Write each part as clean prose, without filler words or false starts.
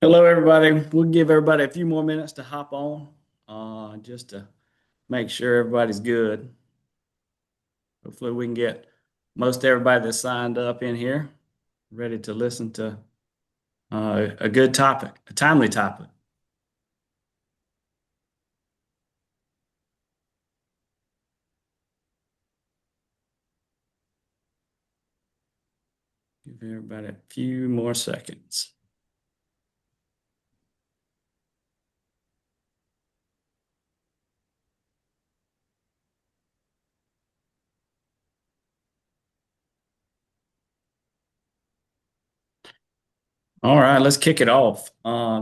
Hello, everybody. We'll give everybody a few more minutes to hop on, just to make sure everybody's good. Hopefully, we can get most everybody that's signed up in here ready to listen to a good topic, a timely topic. Give everybody a few more seconds. All right, let's kick it off.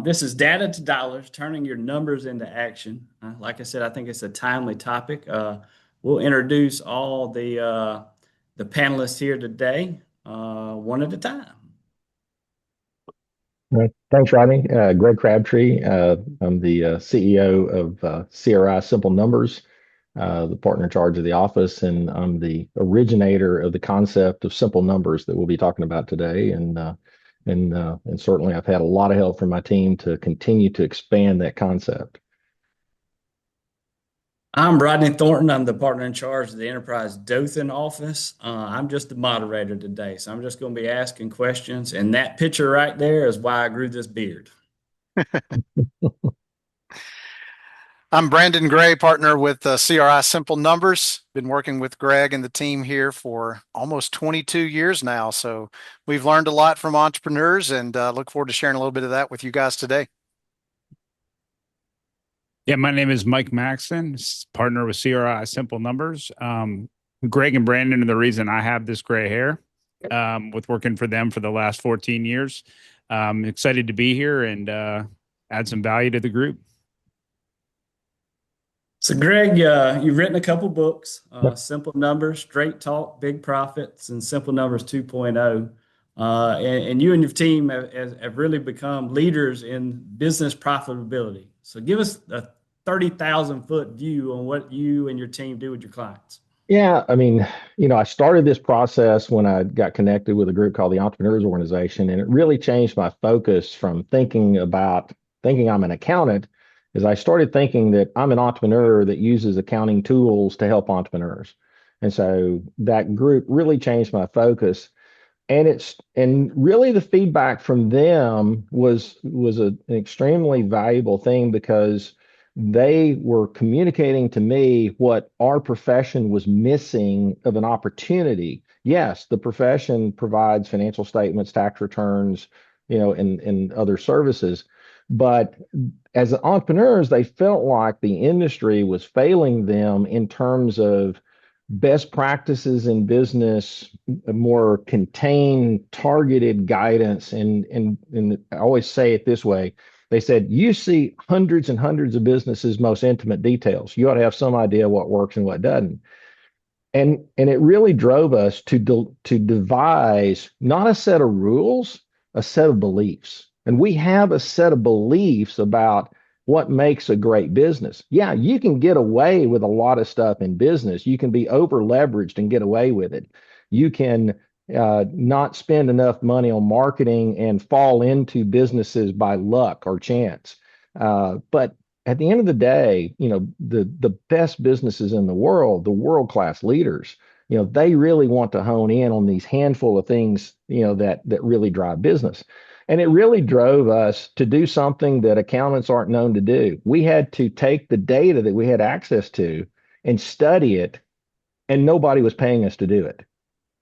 This is data to dollars, turning your numbers into action. Like I said, I think it's a timely topic. We'll introduce all the panelists here today, one at a time. Right. Thanks, Rodney. Greg Crabtree. I'm the CEO of CRI Simple Numbers, the partner in charge of the office, and I'm the originator of the concept of simple numbers that we'll be talking about today. And certainly, I've had a lot of help from my team to continue to expand that concept. I'm Rodney Thornton. I'm the partner in charge of the Enterprise Dothan office. I'm just the moderator today, so I'm just going to be asking questions. And that picture right there is why I grew this beard. I'm Brandon Gray, partner with CRI Simple Numbers. Been working with Greg and the team here for almost 22 years now. So we've learned a lot from entrepreneurs and look forward to sharing a little bit of that with you guys today. Yeah, my name is Mike Maxon, partner with CRI Simple Numbers. Greg and Brandon are the reason I have this gray hair, with working for them for the last 14 years. Excited to be here and add some value to the group. So, Greg, you've written a couple books, Yep. Simple Numbers, Straight Talk, Big Profits, and Simple Numbers 2.0. And you and your team have really become leaders in business profitability. So, give us a 30,000-foot view on what you and your team do with your clients. Yeah, I mean, I started this process when I got connected with a group called the Entrepreneurs Organization, and it really changed my focus from thinking I'm an accountant, is I started thinking that I'm an entrepreneur that uses accounting tools to help entrepreneurs. And so that group really changed my focus. And really the feedback from them was an extremely valuable thing because they were communicating to me what our profession was missing of an opportunity. Yes, the profession provides financial statements, tax returns, and other services. But as entrepreneurs, they felt like the industry was failing them in terms of best practices in business, more contained, targeted guidance. And I always say it this way. They said, you see hundreds and hundreds of businesses' most intimate details. You ought to have some idea what works and what doesn't. And it really drove us to devise not a set of rules, a set of beliefs. And we have a set of beliefs about what makes a great business. Yeah, you can get away with a lot of stuff in business. You can be over leveraged and get away with it. You can not spend enough money on marketing and fall into businesses by luck or chance. But at the end of the day, the best businesses in the world, the world-class leaders, they really want to hone in on these handful of things, that really drive business. And it really drove us to do something that accountants aren't known to do. We had to take the data that we had access to and study it, and nobody was paying us to do it.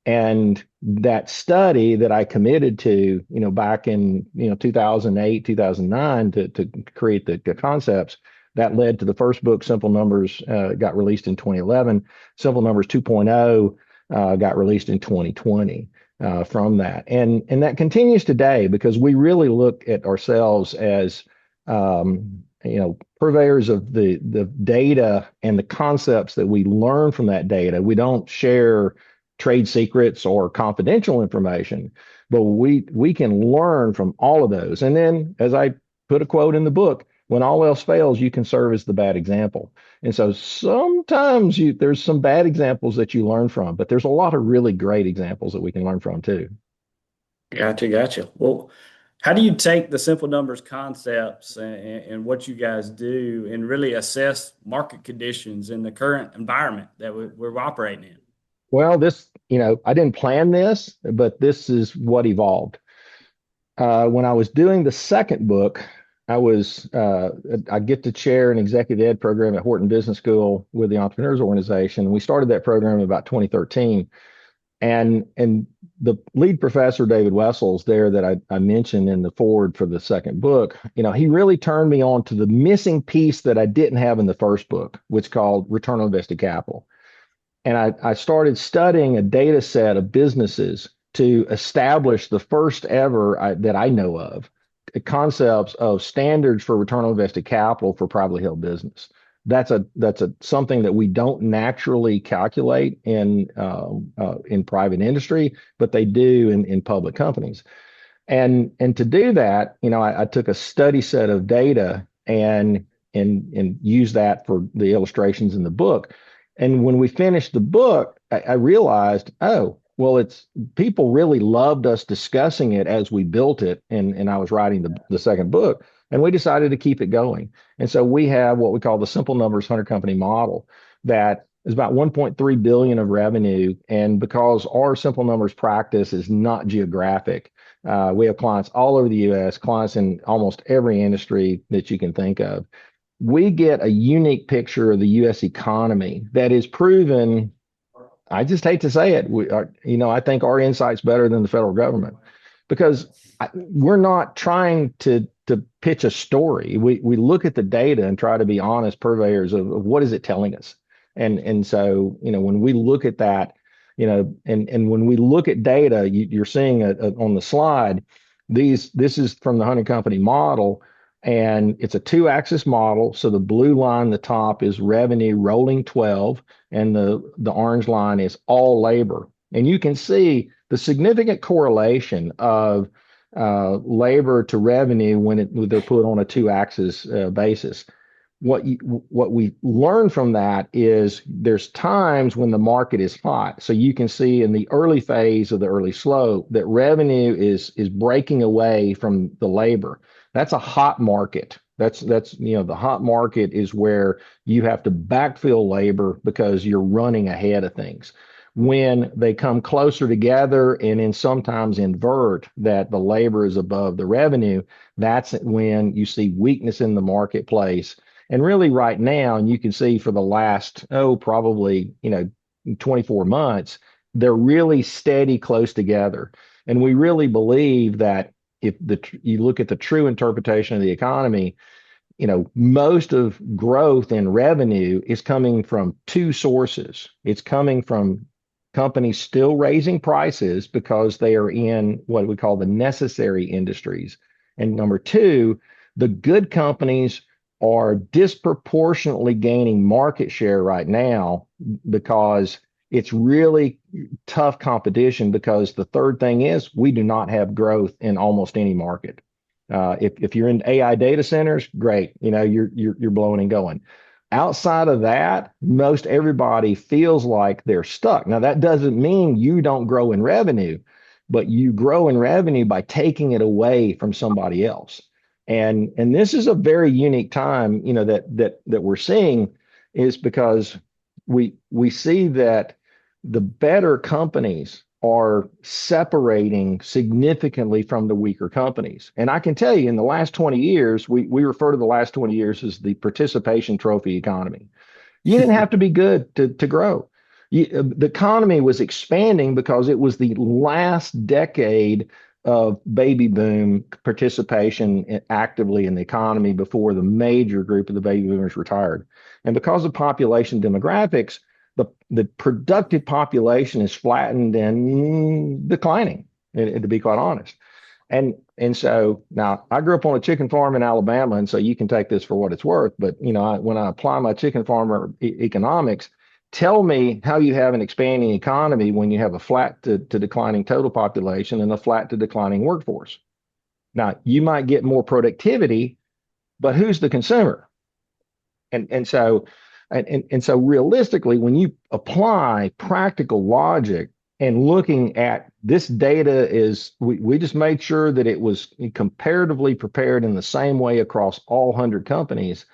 And that study that I committed to, back in 2008, 2009 to create the concepts, that led to the first book, Simple Numbers, got released in 2011. Simple Numbers 2.0 got released in 2020 from that. And that continues today because we really look at ourselves as purveyors of the data and the concepts that we learn from that data. We don't share trade secrets or confidential information, but we can learn from all of those. And then, as I put a quote in the book, when all else fails, you can serve as the bad example. And so sometimes there's some bad examples that you learn from, but there's a lot of really great examples that we can learn from too. Gotcha, gotcha. Well, How do you take the simple numbers concepts and what you guys do and really assess market conditions in the current environment that we're operating in? Well, I didn't plan this, but this is what evolved. When I was doing the second book, I get to chair an executive ed program at Horton Business School with the Entrepreneurs Organization. We started that program in about 2013. And the lead professor, David Wessels, there that I mentioned in the forward for the second book, he really turned me on to the missing piece that I didn't have in the first book, which is called return on invested capital. And I started studying a data set of businesses to establish the first ever that I know of concepts of standards for return on invested capital for privately held business. That's something that we don't naturally calculate in private industry, but they do in public companies. And to do that, I took a study set of data and used that for the illustrations in the book. And when we finished the book, I realized, oh, well, people really loved us discussing it as we built it, and I was writing the second book, and we decided to keep it going. And so we have what we call the Simple Numbers 100 company model that is about 1.3 billion of revenue. And because our Simple Numbers practice is not geographic, we have clients all over the U.S., clients in almost every industry that you can think of. We get a unique picture of the U.S. economy that is proven. I just hate to say it. I think our insight's better than the federal government because we're not trying to pitch a story. We look at the data and try to be honest purveyors of what is it telling us. And so, when we look at that, and when we look at data, you're seeing on the slide, this is from the Hunting Company model, and it's a 2-axis model. So the blue line, the top is revenue rolling 12, and the orange line is all labor. And you can see the significant correlation of labor to revenue when they're put on a 2-axis basis. What we learn from that is there's times when the market is hot. So you can see in the early phase of the early slope that revenue is breaking away from the labor. That's a hot market. That's the hot market is where you have to backfill labor because you're running ahead of things. When they come closer together and then sometimes invert that the labor is above the revenue, that's when you see weakness in the marketplace. And really right now, and you can see for the last, probably, 24 months, they're really steady close together. And we really believe that if you look at the true interpretation of the economy, most of growth in revenue is coming from two sources. It's coming from companies still raising prices because they are in what we call the necessary industries. And number two, the good companies are disproportionately gaining market share right now because it's really tough competition, because the third thing is we do not have growth in almost any market. If you're in AI data centers, great, you're blowing and going. Outside of that, most everybody feels like they're stuck. Now, that doesn't mean you don't grow in revenue, but you grow in revenue by taking it away from somebody else. And this is a very unique time, that we're seeing, is because we see that the better companies are separating significantly from the weaker companies. And I can tell you, in the last 20 years, we refer to the last 20 years as the participation trophy economy. You didn't have to be good to grow. The economy was expanding because it was the last decade of baby boom participation actively in the economy before the major group of the baby boomers retired. And because of population demographics, the productive population is flattened and declining, to be quite honest. And so now I grew up on a chicken farm in Alabama, and so you can take this for what it's worth. But when I apply my chicken farmer economics, tell me how you have an expanding economy when you have a flat to declining total population and a flat to declining workforce. Now, you might get more productivity, but who's the consumer? And so realistically, when you apply practical logic and looking at this data is we just made sure that it was comparatively prepared in the same way across all 100 companies.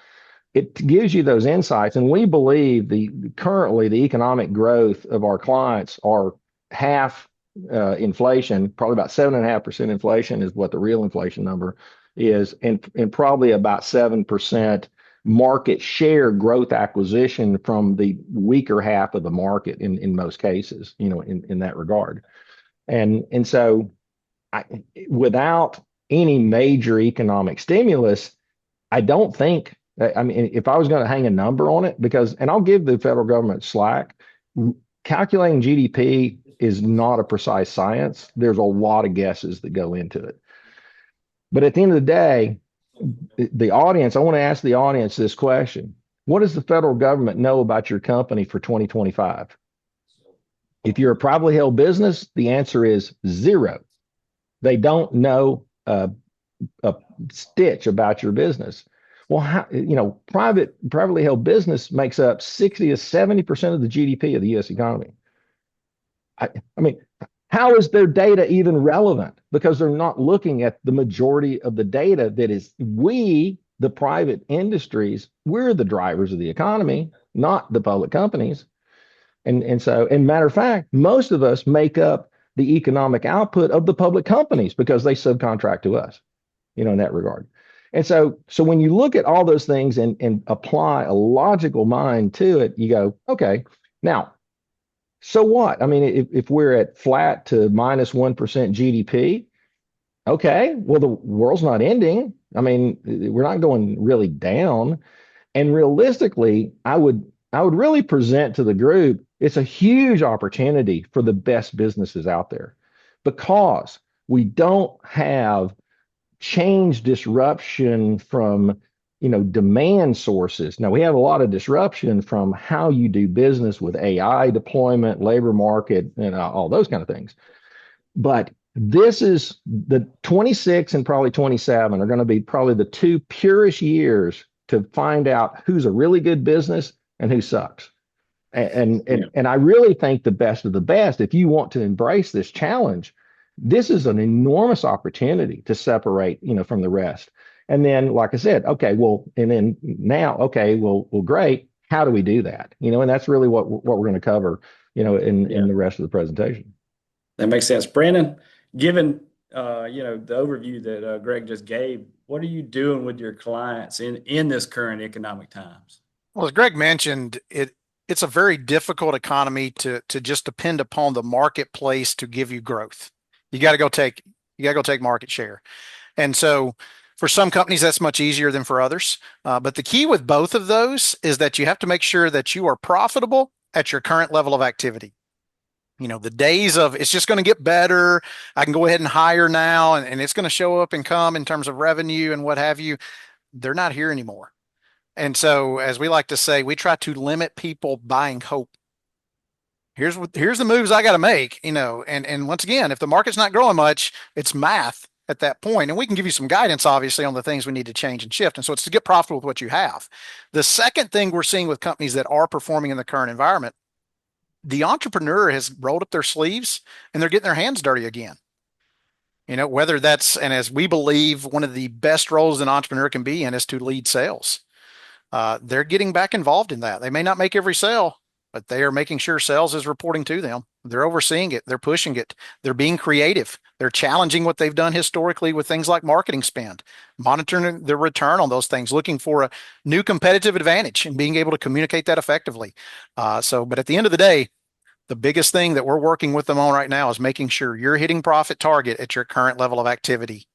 It gives you those insights. And we believe currently the economic growth of our clients are half inflation, probably about 7.5% inflation is what the real inflation number is, and probably about 7% market share growth acquisition from the weaker half of the market in most cases, in that regard. And so without any major economic stimulus, I don't think, I mean, if I was going to hang a number on it, and I'll give the federal government slack, calculating GDP is not a precise science. There's a lot of guesses that go into it. But at the end of the day, the audience, I want to ask the audience this question. What does the federal government know about your company for 2025? If you're a privately held business, the answer is zero. They don't know a stitch about your business. Well, privately held business makes up 60 to 70% of the GDP of the U.S. economy. I mean, how is their data even relevant? Because they're not looking at the majority of the data that is the private industries, we're the drivers of the economy, not the public companies. And so, matter of fact, most of us make up the economic output of the public companies because they subcontract to us, in that regard. And so when you look at all those things and apply a logical mind to it, you go, okay, now, so what? I mean, if we're at flat to minus 1% GDP, okay, well, the world's not ending. I mean, we're not going really down. And realistically, I would really present to the group, it's a huge opportunity for the best businesses out there because we don't have change disruption from demand sources. Now we have a lot of disruption from how you do business with AI deployment, labor market, and all those kind of things. But this is the 26 and probably 27 are going to be probably the two purest years to find out who's a really good business and who sucks. And I really think the best of the best, if you want to embrace this challenge, this is an enormous opportunity to separate, from the rest. And then, like I said, okay, well, and then now, okay, well, great. How do we do that? And that's really what we're going to cover, in the rest of the presentation. That makes sense. Brandon, given, the overview that Greg just gave, what are you doing with your clients in this current economic times? Well, as Greg mentioned, it's a very difficult economy to just depend upon the marketplace to give you growth. You got to go take market share. And so for some companies, that's much easier than for others. But the key with both of those is that you have to make sure that you are profitable at your current level of activity. The days of it's just going to get better, I can go ahead and hire now, and it's going to show up and come in terms of revenue and what have you, they're not here anymore. And so, as we like to say, we try to limit people buying hope. Here's the moves I got to make, and once again, if the market's not growing much, it's math at that point. And we can give you some guidance, obviously, on the things we need to change and shift. And so it's to get profitable with what you have. The second thing we're seeing with companies that are performing in the current environment, the entrepreneur has rolled up their sleeves and they're getting their hands dirty again. Whether that's, and as we believe, one of the best roles an entrepreneur can be in is to lead sales. They're getting back involved in that. They may not make every sale, but they are making sure sales is reporting to them. They're overseeing it. They're pushing it. They're being creative. They're challenging what they've done historically with things like marketing spend, monitoring the return on those things, looking for a new competitive advantage and being able to communicate that effectively. But at the end of the day, the biggest thing that we're working with them on right now is making sure you're hitting profit target at your current level of activity.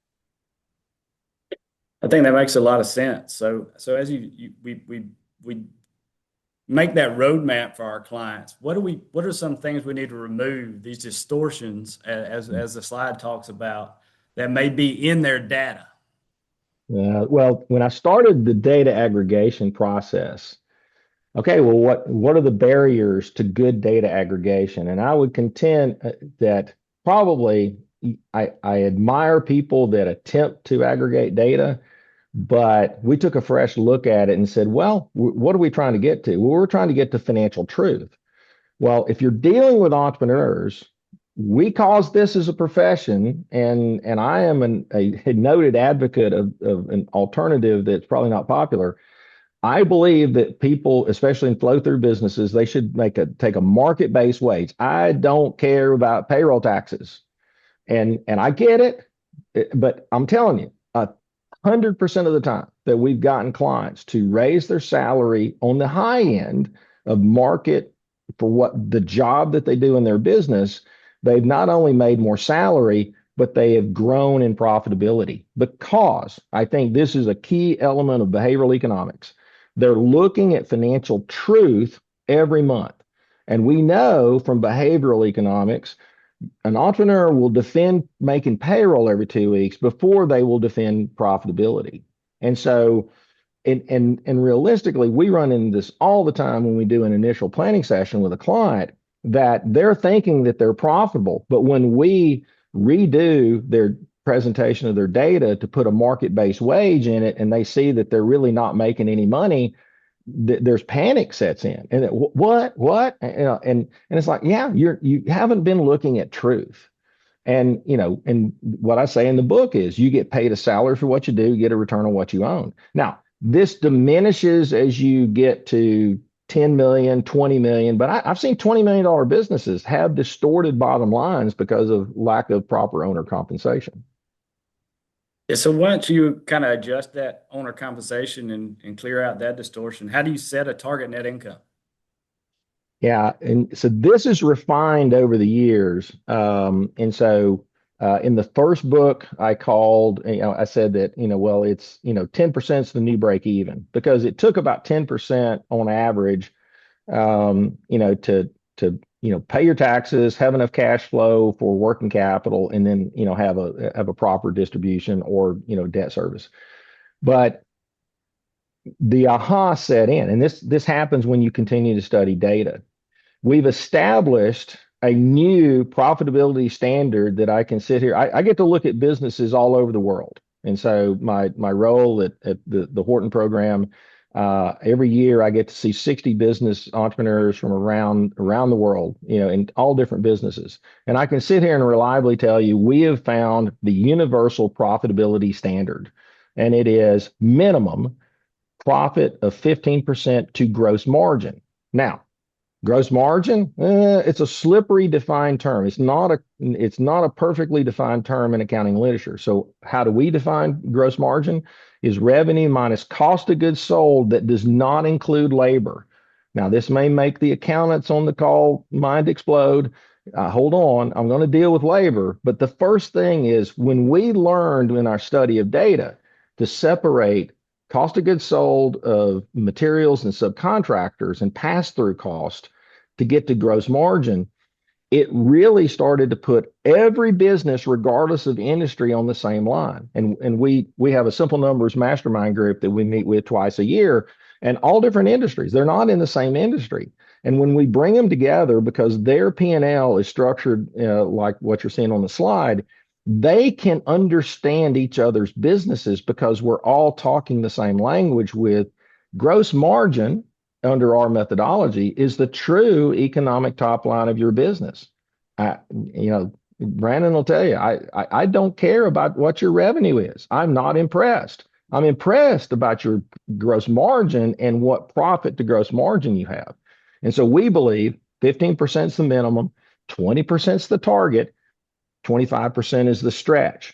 I think that makes a lot of sense. So as we make that roadmap for our clients, what are some things we need to remove, these distortions, as the slide talks about, that may be in their data? Well, when I started the data aggregation process, okay, well, what are the barriers to good data aggregation? And I would contend that probably I admire people that attempt to aggregate data, but we took a fresh look at it and said, well, what are we trying to get to? Well, we're trying to get to financial truth. Well, if you're dealing with entrepreneurs, we caused this as a profession, and I am a noted advocate of an alternative that's probably not popular. I believe that people, especially in flow through businesses, they should take a market-based wage. I don't care about payroll taxes. And I get it, but I'm telling you, 100% of the time that we've gotten clients to raise their salary on the high end of market for what the job that they do in their business, they've not only made more salary, but they have grown in profitability, because I think this is a key element of behavioral economics. They're looking at financial truth every month. And we know from behavioral economics, an entrepreneur will defend making payroll every 2 weeks before they will defend profitability. And so, and realistically, we run into this all the time when we do an initial planning session with a client, that they're thinking that they're profitable, but when we redo their presentation of their data to put a market-based wage in it, and they see that they're really not making any money, there's panic sets in, and what, and it's like, yeah, you haven't been looking at truth. And and what I say in the book is, you get paid a salary for what you do, get a return on what you own. Now, this diminishes as you get to 10 million, 20 million, but I've seen $20 million businesses have distorted bottom lines because of lack of proper owner compensation. Yeah, so why don't you kind of adjust that owner compensation and clear out that distortion? How do you set a target net income? Yeah, and so this is refined over the years. And so in the first book, I called, I said that, well, it's, 10% is the new break even, because it took about 10% on average, to pay your taxes, have enough cash flow for working capital, and then, have a proper distribution or, debt service. But the aha set in, and this happens when you continue to study data. We've established a new profitability standard that I can sit here. I get to look at businesses all over the world. And so my role at the Horton program, every year I get to see 60 business entrepreneurs from around the world, in all different businesses. And I can sit here and reliably tell you, we have found the universal profitability standard, and it is minimum profit of 15% to gross margin. Now, gross margin, it's a slippery defined term. It's not a perfectly defined term in accounting literature. So how do we define gross margin? Is revenue minus cost of goods sold that does not include labor. Now, this may make the accountants on the call mind explode. Hold on, I'm going to deal with labor. But the first thing is, when we learned in our study of data to separate cost of goods sold of materials and subcontractors and pass-through cost to get to gross margin, it really started to put every business, regardless of industry, on the same line. And we have a Simple Numbers mastermind group that we meet with twice a year, and all different industries. They're not in the same industry. And when we bring them together, because their P&L is structured like what you're seeing on the slide, they can understand each other's businesses, because we're all talking the same language. With gross margin, under our methodology, is the true economic top line of your business. Brandon will tell you, I don't care about what your revenue is. I'm not impressed. I'm impressed about your gross margin and what profit to gross margin you have. And so we believe 15% is the minimum, 20% is the target, 25% is the stretch.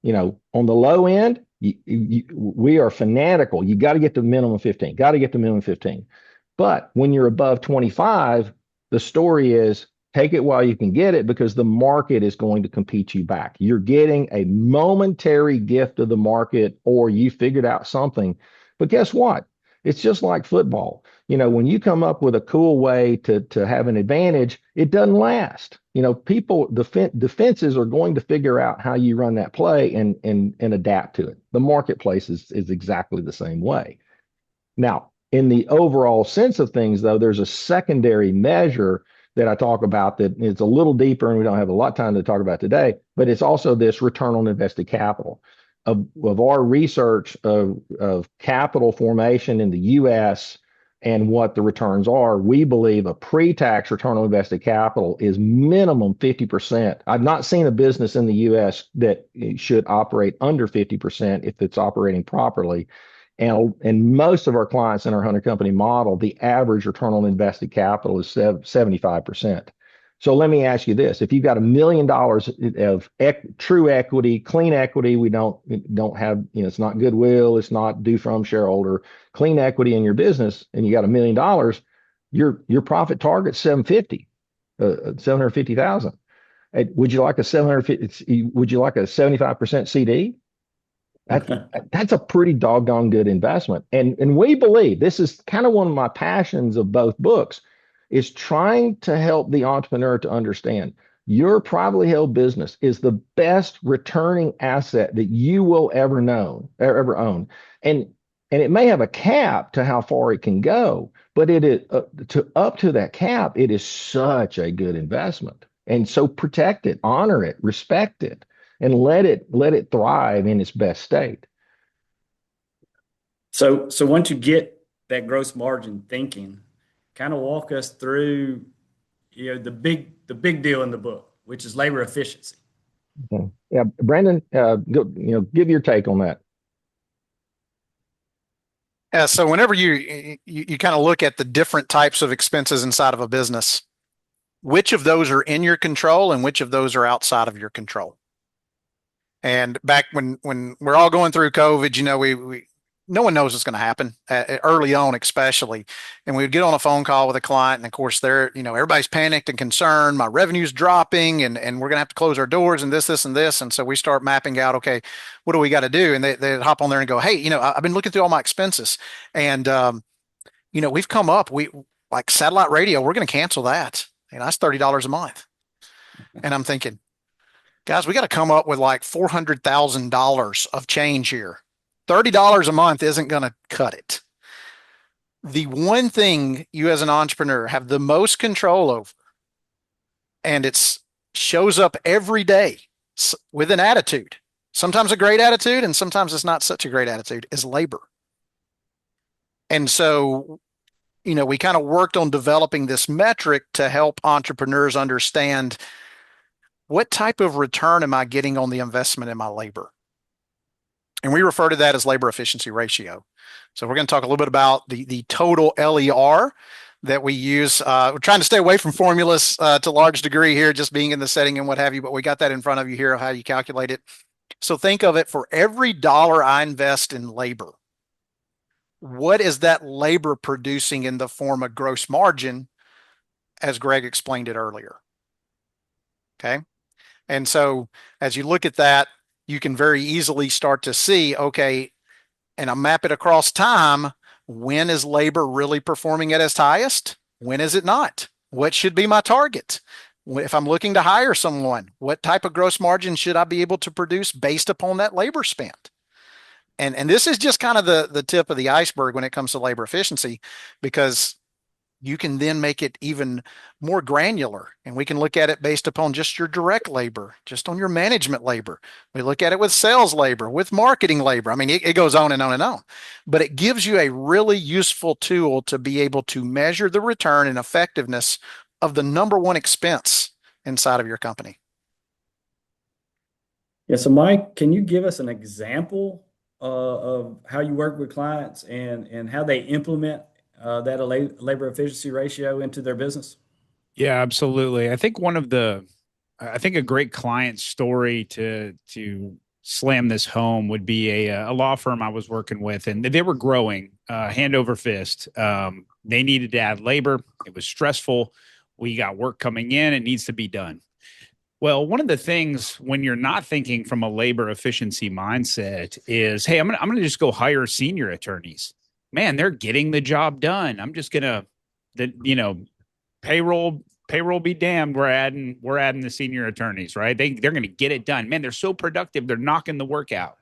On the low end, we are fanatical. You got to get to minimum 15, got to get to minimum 15. But when you're above 25, the story is, take it while you can get it, because the market is going to compete you back. You're getting a momentary gift of the market, or you figured out something. But guess what? It's just like football. When you come up with a cool way to have an advantage, it doesn't last. People, defenses are going to figure out how you run that play and adapt to it. The marketplace is exactly the same way. Now, in the overall sense of things, though, there's a secondary measure that I talk about that is a little deeper, and we don't have a lot of time to talk about today, but it's also this return on invested capital. Of our research of capital formation in the US and what the returns are, we believe a pre-tax return on invested capital is minimum 50%. I've not seen a business in the US that should operate under 50% if it's operating properly. And most of our clients in our 100 company model, the average return on invested capital is 75%. So let me ask you this: if you've got $1 million of true equity, clean equity, we don't have, it's not goodwill, it's not due from shareholder, clean equity in your business, and you got $1 million, your profit target's 750,000. Would you like a 750? Would you like a 75% CD? That's a pretty doggone good investment. And we believe this is kind of one of my passions of both books, is trying to help the entrepreneur to understand your privately held business is the best returning asset that you will ever own. And it may have a cap to how far it can go, but it is up to that cap, it is such a good investment. And so protect it, honor it, respect it, and let it thrive in its best state. So once you get that gross margin thinking, kind of walk us through, the big deal in the book, which is labor efficiency. Okay. Yeah, Brandon, give your take on that. Yeah, so whenever you kind of look at the different types of expenses inside of a business, which of those are in your control and which of those are outside of your control? And back when we're all going through COVID, we no one knows what's going to happen early on, especially. And we would get on a phone call with a client, and of course, everybody's panicked and concerned. My revenue's dropping, and we're going to have to close our doors, and this, and this. And so we start mapping out, okay, what do we got to do? And they hop on there and go, hey, I've been looking through all my expenses, and we've come up, we like satellite radio, we're going to cancel that, and that's $30 a month. And I'm thinking, guys, we got to come up with like $400,000 of change here. $30 a month isn't going to cut it. The one thing you as an entrepreneur have the most control over, and it shows up every day with an attitude, sometimes a great attitude, and sometimes it's not such a great attitude, is labor. And so, we kind of worked on developing this metric to help entrepreneurs understand what type of return am I getting on the investment in my labor? And we refer to that as labor efficiency ratio. So we're going to talk a little bit about the total LER that we use. We're trying to stay away from formulas to a large degree here, just being in the setting and what have you, but we got that in front of you here of how you calculate it. So think of it, for every dollar I invest in labor, what is that labor producing in the form of gross margin, as Greg explained it earlier? Okay. And so as you look at that, you can very easily start to see, okay, and I map it across time. When is labor really performing at its highest? When is it not? What should be my target? If I'm looking to hire someone, what type of gross margin should I be able to produce based upon that labor spent? And this is just kind of the tip of the iceberg when it comes to labor efficiency, because you can then make it even more granular, and we can look at it based upon just your direct labor, just on your management labor. We look at it with sales labor, with marketing labor. I mean, it goes on and on and on, but it gives you a really useful tool to be able to measure the return and effectiveness of the number one expense inside of your company. Yeah. So Mike, can you give us an example of how you work with clients and how they implement that labor efficiency ratio into their business? Yeah, absolutely. I think a great client story to slam this home would be a law firm I was working with, and they were growing hand over fist. They needed to add labor. It was stressful. We got work coming in. It needs to be done. Well, one of the things when you're not thinking from a labor efficiency mindset is, hey, I'm gonna just go hire senior attorneys. Man, they're getting the job done. I'm just gonna, payroll be damned. We're adding the senior attorneys, right? They're gonna get it done. Man, they're so productive. They're knocking the work out.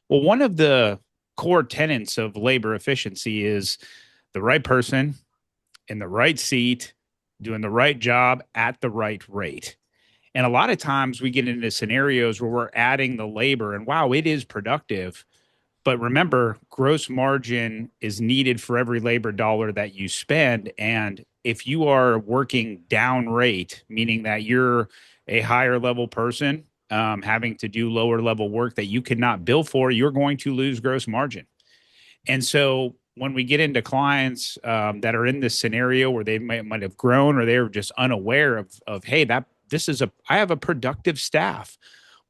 Well, one of the core tenets of labor efficiency is the right person in the right seat, doing the right job at the right rate. And a lot of times we get into scenarios where we're adding the labor and wow, it is productive. But remember, gross margin is needed for every labor dollar that you spend. And if you are working down rate, meaning that you're a higher level person, having to do lower level work that you cannot bill for, you're going to lose gross margin. And so when we get into clients that are in this scenario where they might have grown or they're just unaware of hey, I have a productive staff.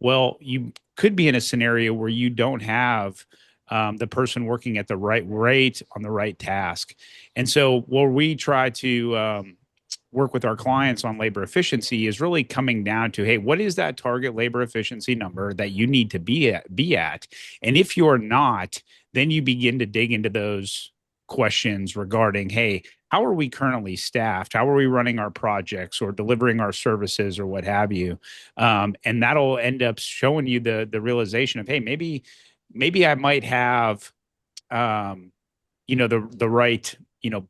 Well, you could be in a scenario where you don't have the person working at the right rate on the right task. And so where we try to work with our clients on labor efficiency is really coming down to, hey, what is that target labor efficiency number that you need to be at? And if you're not, then you begin to dig into those questions regarding, hey, how are we currently staffed? How are we running our projects or delivering our services or what have you? And that'll end up showing you the realization of, hey, maybe I might have the right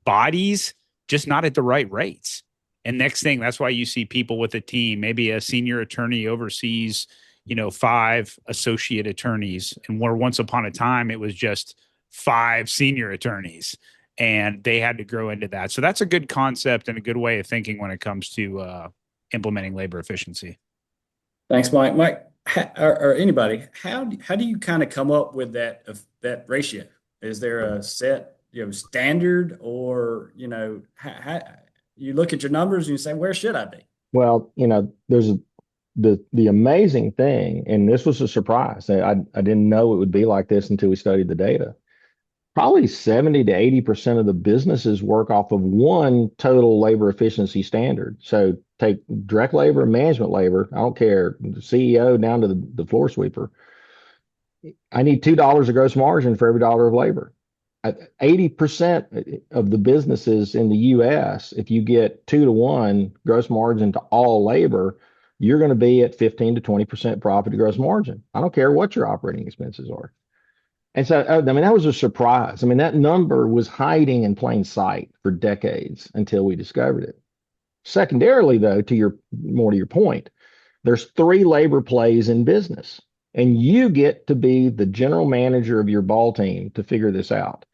bodies, just not at the right rates. And next thing, that's why you see people with a team, maybe a senior attorney oversees 5 associate attorneys, and where once upon a time it was just 5 senior attorneys, and they had to grow into that. So that's a good concept and a good way of thinking when it comes to implementing labor efficiency. Thanks, Mike. Mike, or anybody, how do you kind of come up with that ratio? Is there a set standard, or how you look at your numbers and you say, where should I be? Well, there's the amazing thing, and this was a surprise. I didn't know it would be like this until we studied the data. Probably 70 to 80% of the businesses work off of one total labor efficiency standard. So take direct labor, management labor, I don't care, the CEO down to the floor sweeper. I need $2 of gross margin for every dollar of labor. 80% of the businesses in the US, if you get 2-to-1 gross margin to all labor, you're going to be at 15 to 20% profit to gross margin. I don't care what your operating expenses are. And so, I mean, that was a surprise. I mean, that number was hiding in plain sight for decades until we discovered it. Secondarily, though, to your point, there's 3 labor plays in business, and you get to be the general manager of your ball team to figure this out.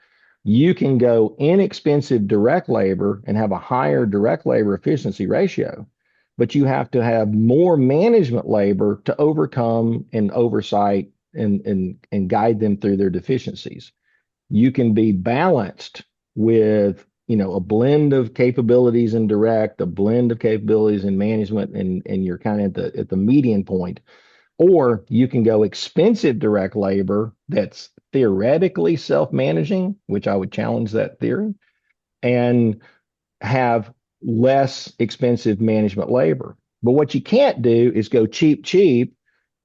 You can go inexpensive direct labor and have a higher direct labor efficiency ratio, but you have to have more management labor to overcome and oversight and guide them through their deficiencies. You can be balanced with a blend of capabilities in direct, a blend of capabilities in management, and you're kind of at the median point. Or you can go expensive direct labor that's theoretically self-managing, which I would challenge that theory, and have less expensive management labor. But what you can't do is go cheap.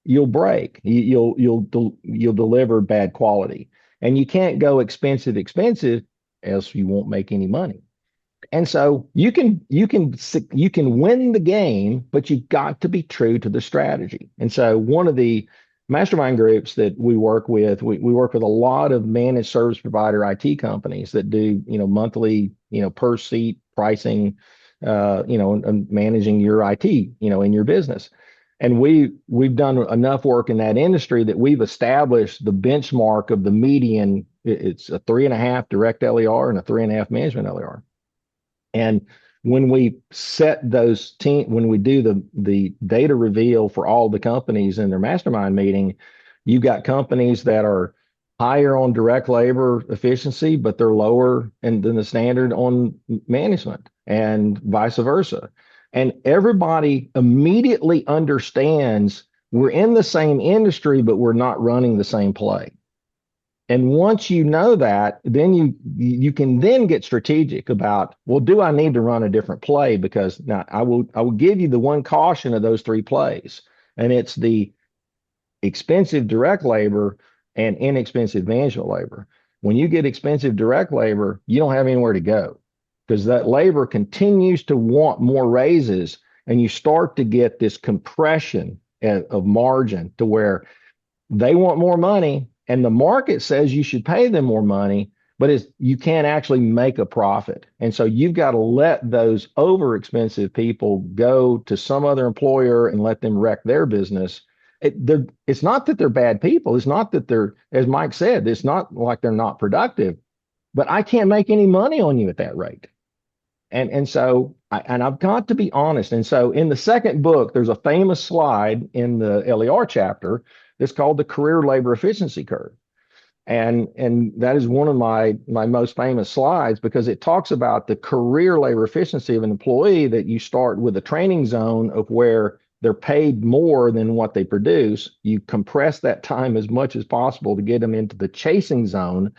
You'll break. You'll deliver bad quality, and you can't go expensive, else you won't make any money. And so you can win the game, but you've got to be true to the strategy. And so one of the mastermind groups that we work with, we work with a lot of managed service provider IT companies that do monthly per seat pricing, and managing your IT in your business. And we've done enough work in that industry that we've established the benchmark of the median. It's a 3.5 direct LER and a 3.5 management LER. And when we set those when we do the data reveal for all the companies in their mastermind meeting, you've got companies that are higher on direct labor efficiency, but they're lower than the standard on management, and vice versa. And everybody immediately understands we're in the same industry, but we're not running the same play. And once you know that, then you can then get strategic about, well, do I need to run a different play? Because now I will give you the one caution of those 3 plays, and it's the expensive direct labor and inexpensive management labor. When you get expensive direct labor, you don't have anywhere to go, because that labor continues to want more raises, and you start to get this compression of margin to where they want more money, and the market says you should pay them more money, but you can't actually make a profit. And so you've got to let those over expensive people go to some other employer and let them wreck their business. it's not that they're bad people. It's not that they're, as Mike said, it's not like they're not productive, but I can't make any money on you at that rate. And so I've got to be honest. And so in the second book, there's a famous slide in the LER chapter that's called the career labor efficiency curve. And that is one of my most famous slides because it talks about the career labor efficiency of an employee, that you start with a training zone of where they're paid more than what they produce. You compress that time as much as possible to get them into the chasing zone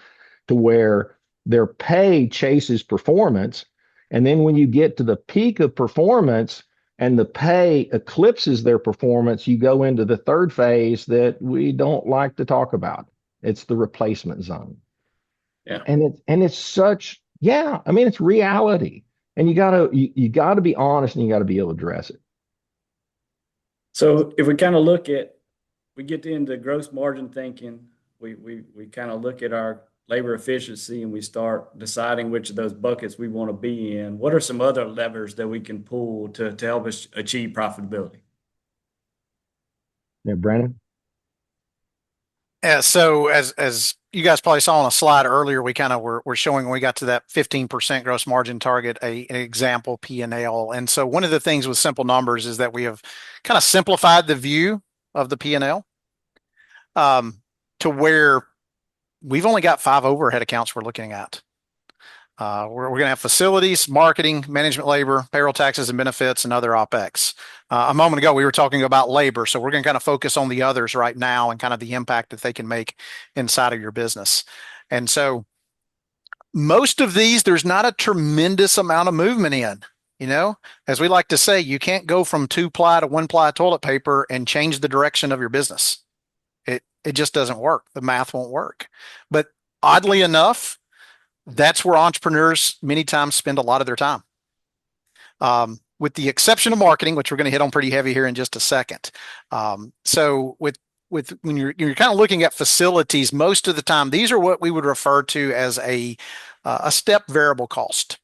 to where their pay chases performance. And then when you get to the peak of performance and the pay eclipses their performance, you go into the third phase that we don't like to talk about. It's the replacement zone. Yeah. And it's such, yeah, I mean, it's reality. And you gotta be honest, and you gotta be able to address it. So if we kind of look at, we get into gross margin thinking, we kind of look at our labor efficiency and we start deciding which of those buckets we want to be in. What are some other levers that we can pull to help us achieve profitability? Yeah, Brandon? Yeah, so as you guys probably saw on a slide earlier, we kind of were showing when we got to that 15% gross margin target, an example P&L. And so one of the things with simple numbers is that we have kind of simplified the view of the P&L to where we've only got 5 overhead accounts we're looking at. We're going to have facilities, marketing, management labor, payroll taxes and benefits, and other OPEX. A moment ago, we were talking about labor, so we're going to kind of focus on the others right now and kind of the impact that they can make inside of your business. And so most of these, there's not a tremendous amount of movement in. You know, as we like to say, you can't go from 2-ply to 1-ply toilet paper and change the direction of your business. It just doesn't work. The math won't work. But oddly enough, that's where entrepreneurs many times spend a lot of their time. With the exception of marketing, which we're going to hit on pretty heavy here in just a second. So with when you're kind of looking at facilities, most of the time, these are what we would refer to as a step variable cost.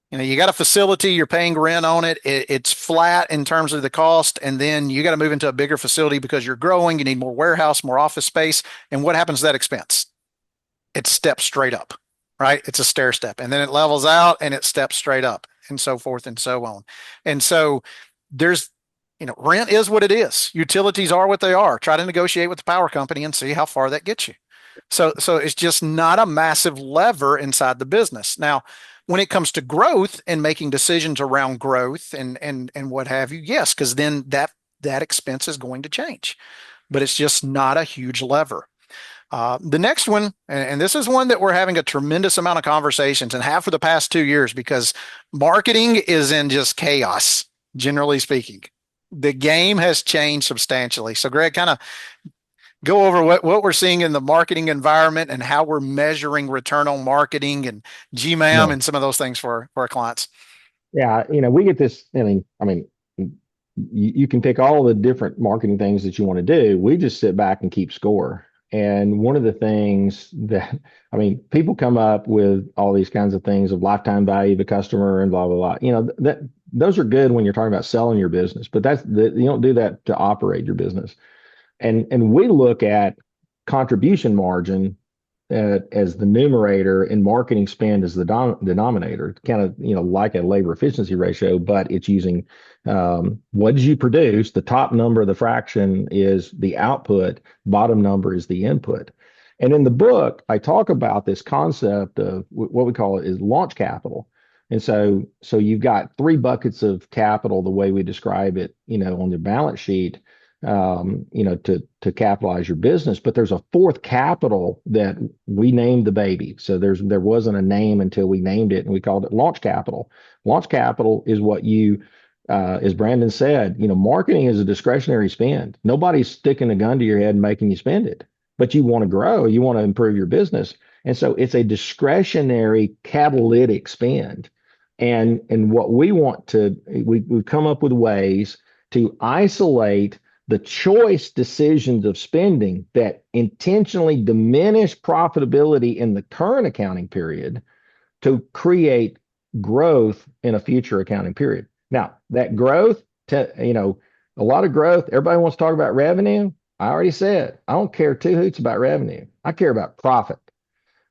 You know, you got a facility, you're paying rent on it. It's flat in terms of the cost. And then you got to move into a bigger facility because you're growing. You need more warehouse, more office space. And what happens to that expense? It steps straight up, right? It's a stair step. And then it levels out and it steps straight up and so forth and so on. And so there's, you know, rent is what it is. Utilities are what they are. Try to negotiate with the power company and see how far that gets you. So it's just not a massive lever inside the business. Now, when it comes to growth and making decisions around growth and what have you, yes, because then that expense is going to change, but it's just not a huge lever. The next one, and this is one that we're having a tremendous amount of conversations and have for the past 2 years because marketing is in just chaos, generally speaking. The game has changed substantially. So Greg, kind of go over what we're seeing in the marketing environment and how we're measuring return on marketing and GMAM and some of those things for our clients. Yeah, you know, we get this. I mean, you can pick all the different marketing things that you want to do. We just sit back and keep score. And one of the things that, I mean, people come up with all these kinds of things of lifetime value of a customer and blah, blah, blah. You know, that those are good when you're talking about selling your business, but you don't do that to operate your business. And we look at contribution margin as the numerator and marketing spend as the denominator, kind of, you know, like a labor efficiency ratio, but it's using what did you produce? The top number of the fraction is the output, bottom number is the input. And in the book, I talk about this concept of what we call it is launch capital. And so you've got 3 buckets of capital, the way we describe it, you know, on the balance sheet, you know, to capitalize your business. But there's a 4th capital that we named the baby. So there wasn't a name until we named it, and we called it launch capital. Launch capital is what you, as Brandon said, you know, marketing is a discretionary spend. Nobody's sticking a gun to your head and making you spend it, but you want to grow, you want to improve your business. And so it's a discretionary catalytic spend. And what we want to, we've come up with ways to isolate the choice decisions of spending that intentionally diminish profitability in the current accounting period to create growth in a future accounting period. Now, that growth, you know, a lot of growth, everybody wants to talk about revenue. I already said, I don't care two hoots about revenue. I care about profit.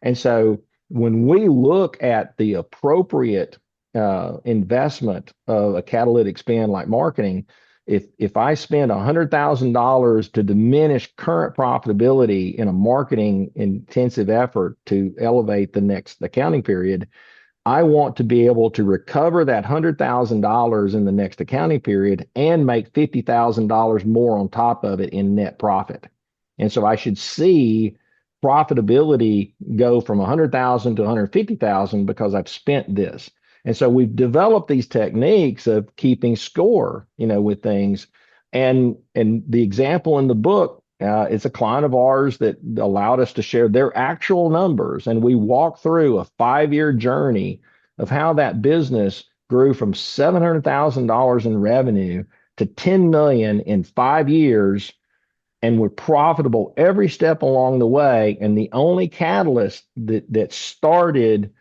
And so when we look at the appropriate investment of a catalytic spend like marketing, if I spend $100,000 to diminish current profitability in a marketing intensive effort to elevate the next accounting period, I want to be able to recover that $100,000 in the next accounting period and make $50,000 more on top of it in net profit. And so I should see profitability go from 100,000 to 150,000 because I've spent this. And so we've developed these techniques of keeping score, with things. And the example in the book, it's a client of ours that allowed us to share their actual numbers. And we walked through a 5-year journey of how that business grew from $700,000 in revenue to 10 million in 5 years, and were profitable every step along the way. And the only catalyst that started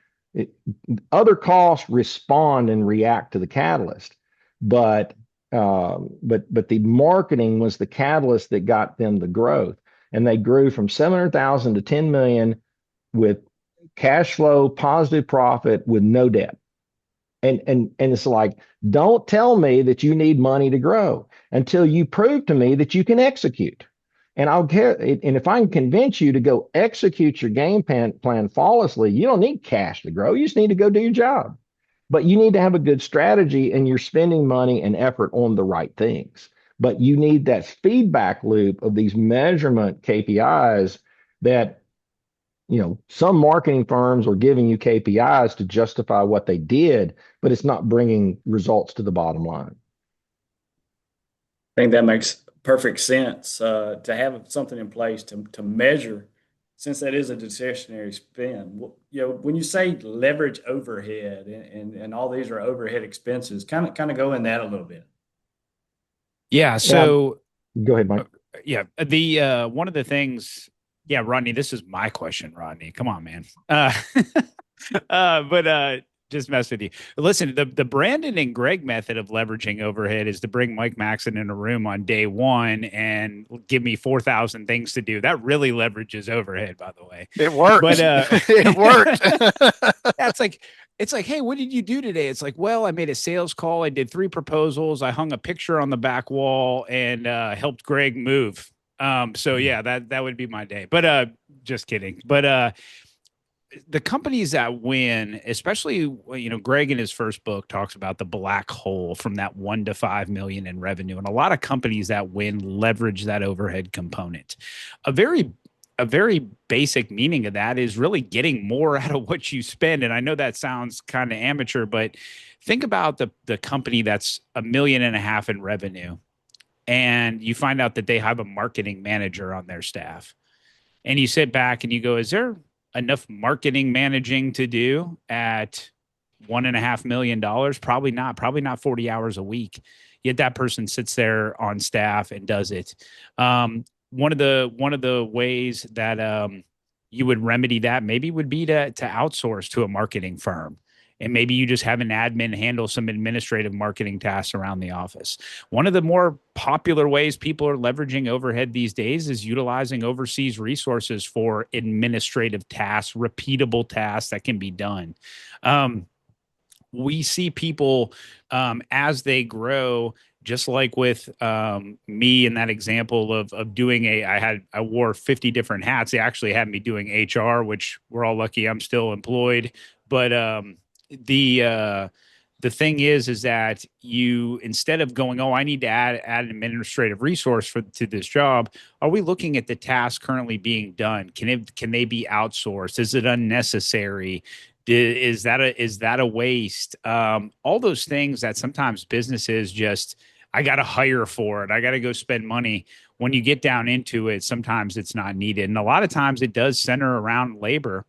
other costs respond and react to the catalyst, but the marketing was the catalyst that got them the growth, and they grew from 700,000 to 10 million with cash flow, positive profit, with no debt. And it's like, don't tell me that you need money to grow until you prove to me that you can execute. And I'll care. And if I can convince you to go execute your game plan flawlessly, you don't need cash to grow. You just need to go do your job. But you need to have a good strategy, and you're spending money and effort on the right things. But you need that feedback loop of these measurement KPIs that, some marketing firms are giving you KPIs to justify what they did, but it's not bringing results to the bottom line. I think that makes perfect sense, to have something in place to measure, since that is a discretionary spend. When you say leverage overhead and all these are overhead expenses, kind of go in that a little bit. Yeah. So Go ahead, Mike. yeah, the one of the things, yeah, Rodney, this is my question, Rodney. Come on, man. But just mess with you. Listen, the Brandon and Greg method of leveraging overhead is to bring Mike Maxon in a room on day one and give me 4,000 things to do. That really leverages overhead, by the way. It worked. But it worked. that's like, it's like, hey, what did you do today? It's like, well, I made a sales call. I did 3 proposals. I hung a picture on the back wall and helped Greg move. So yeah, that would be my day. But just kidding. But the companies that win, especially, Greg in his first book talks about the black hole from that 1 to 5 million in revenue. And a lot of companies that win leverage that overhead component. A very basic meaning of that is really getting more out of what you spend. And I know that sounds kind of amateur, but think about the company that's $1.5 million in revenue, and you find out that they have a marketing manager on their staff. And you sit back and you go, is there enough marketing managing to do at $1.5 million? Probably not 40 hours a week. Yet that person sits there on staff and does it. One of the ways that you would remedy that maybe would be to outsource to a marketing firm. And maybe you just have an admin handle some administrative marketing tasks around the office. One of the more popular ways people are leveraging overhead these days is utilizing overseas resources for administrative tasks, repeatable tasks that can be done. We see people as they grow, just like with me in that example of doing I wore 50 different hats. They actually had me doing HR, which we're all lucky I'm still employed. But the thing is that you, instead of going, oh, I need to add an administrative resource to this job, are we looking at the tasks currently being done? Can they be outsourced? Is it unnecessary? Is that a waste? All those things that sometimes businesses just, I got to hire for it. I got to go spend money. When you get down into it, sometimes it's not needed. And a lot of times it does center around labor.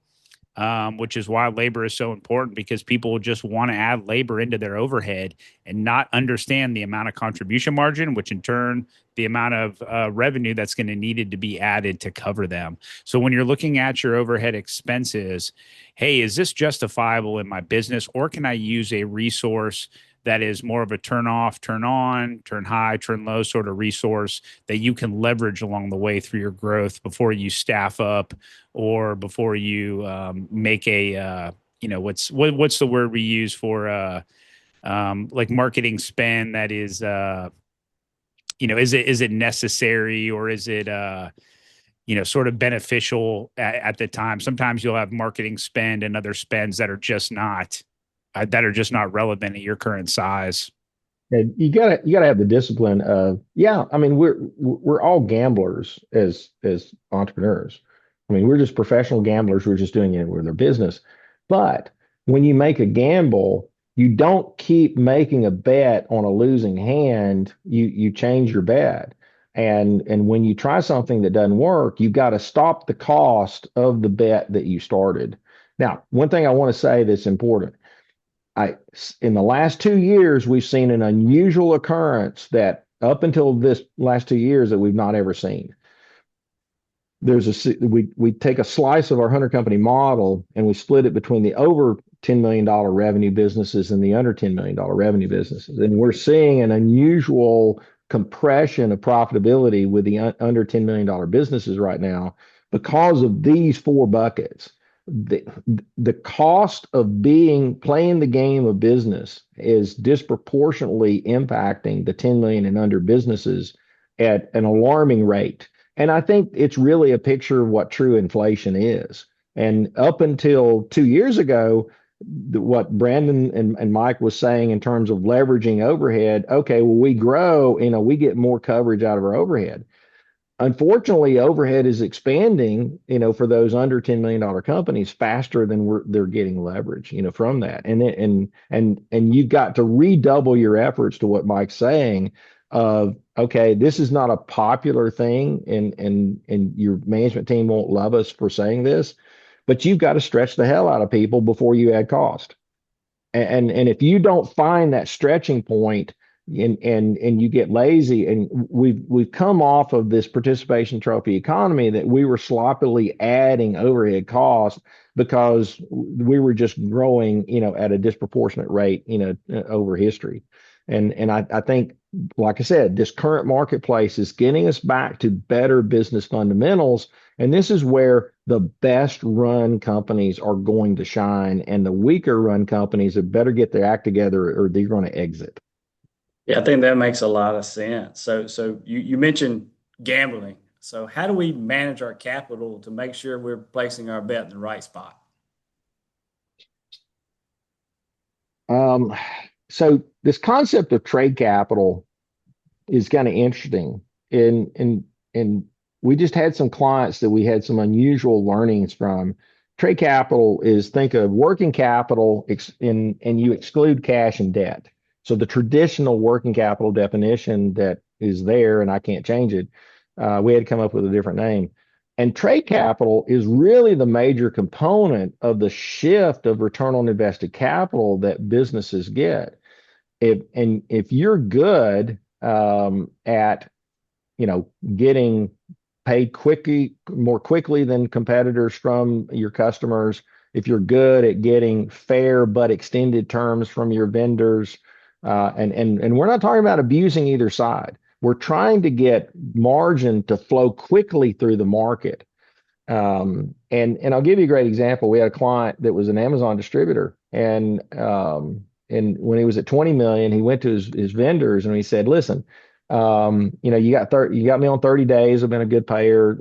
Which is why labor is so important, because people just want to add labor into their overhead and not understand the amount of contribution margin, which in turn, the amount of revenue that's going to needed to be added to cover them. So when you're looking at your overhead expenses, hey, is this justifiable in my business, or can I use a resource that is more of a turn off, turn on, turn high, turn low sort of resource that you can leverage along the way through your growth before you staff up or before you make a what's the word we use for like marketing spend that is is it necessary, or is it sort of beneficial at the time? Sometimes you'll have marketing spend and other spends that are just not relevant at your current size. And you gotta have the discipline of, yeah, I mean, we're all gamblers as entrepreneurs. I mean, we're just professional gamblers who are just doing it with their business. But when you make a gamble, you don't keep making a bet on a losing hand. You change your bet. And when you try something that doesn't work, you've got to stop the cost of the bet that you started. Now, one thing I want to say that's important. In the last 2 years, we've seen an unusual occurrence that up until this last 2 years that we've not ever seen. We take a slice of our 100 company model and we split it between the over $10 million revenue businesses and the under $10 million revenue businesses. And we're seeing an unusual compression of profitability with the under $10 million businesses right now because of these four buckets. The cost of playing the game of business is disproportionately impacting the 10 million and under businesses at an alarming rate. And I think it's really a picture of what true inflation is. And up until 2 years ago, what Brandon and Mike was saying in terms of leveraging overhead, okay, well, we grow, we get more coverage out of our overhead. Unfortunately, overhead is expanding, for those under $10 million companies faster than they're getting leverage, from that. And you've got to redouble your efforts to what Mike's saying of, okay, this is not a popular thing, and your management team won't love us for saying this, but you've got to stretch the hell out of people before you add cost. And if you don't find that stretching point, and you get lazy, and we've come off of this participation trophy economy that we were sloppily adding overhead costs because we were just growing, at a disproportionate rate, over history. And I think, like I said, this current marketplace is getting us back to better business fundamentals. And this is where the best run companies are going to shine, and the weaker run companies had better get their act together or they're going to exit. Yeah, I think that makes a lot of sense. So you mentioned gambling. So how do we manage our capital to make sure we're placing our bet in the right spot? So this concept of trade capital is kind of interesting. And we just had some clients that we had some unusual learnings from. Trade capital is, think of working capital and you exclude cash and debt. So the traditional working capital definition that is there, and I can't change it, we had to come up with a different name. And trade capital is really the major component of the shift of return on invested capital that businesses get. If you're good at getting paid more quickly than competitors from your customers, if you're good at getting fair but extended terms from your vendors, and we're not talking about abusing either side. We're trying to get margin to flow quickly through the market. And I'll give you a great example. We had a client that was an Amazon distributor, and when he was at 20 million, he went to his vendors and he said, "Listen, you got me on 30 days. I've been a good payer.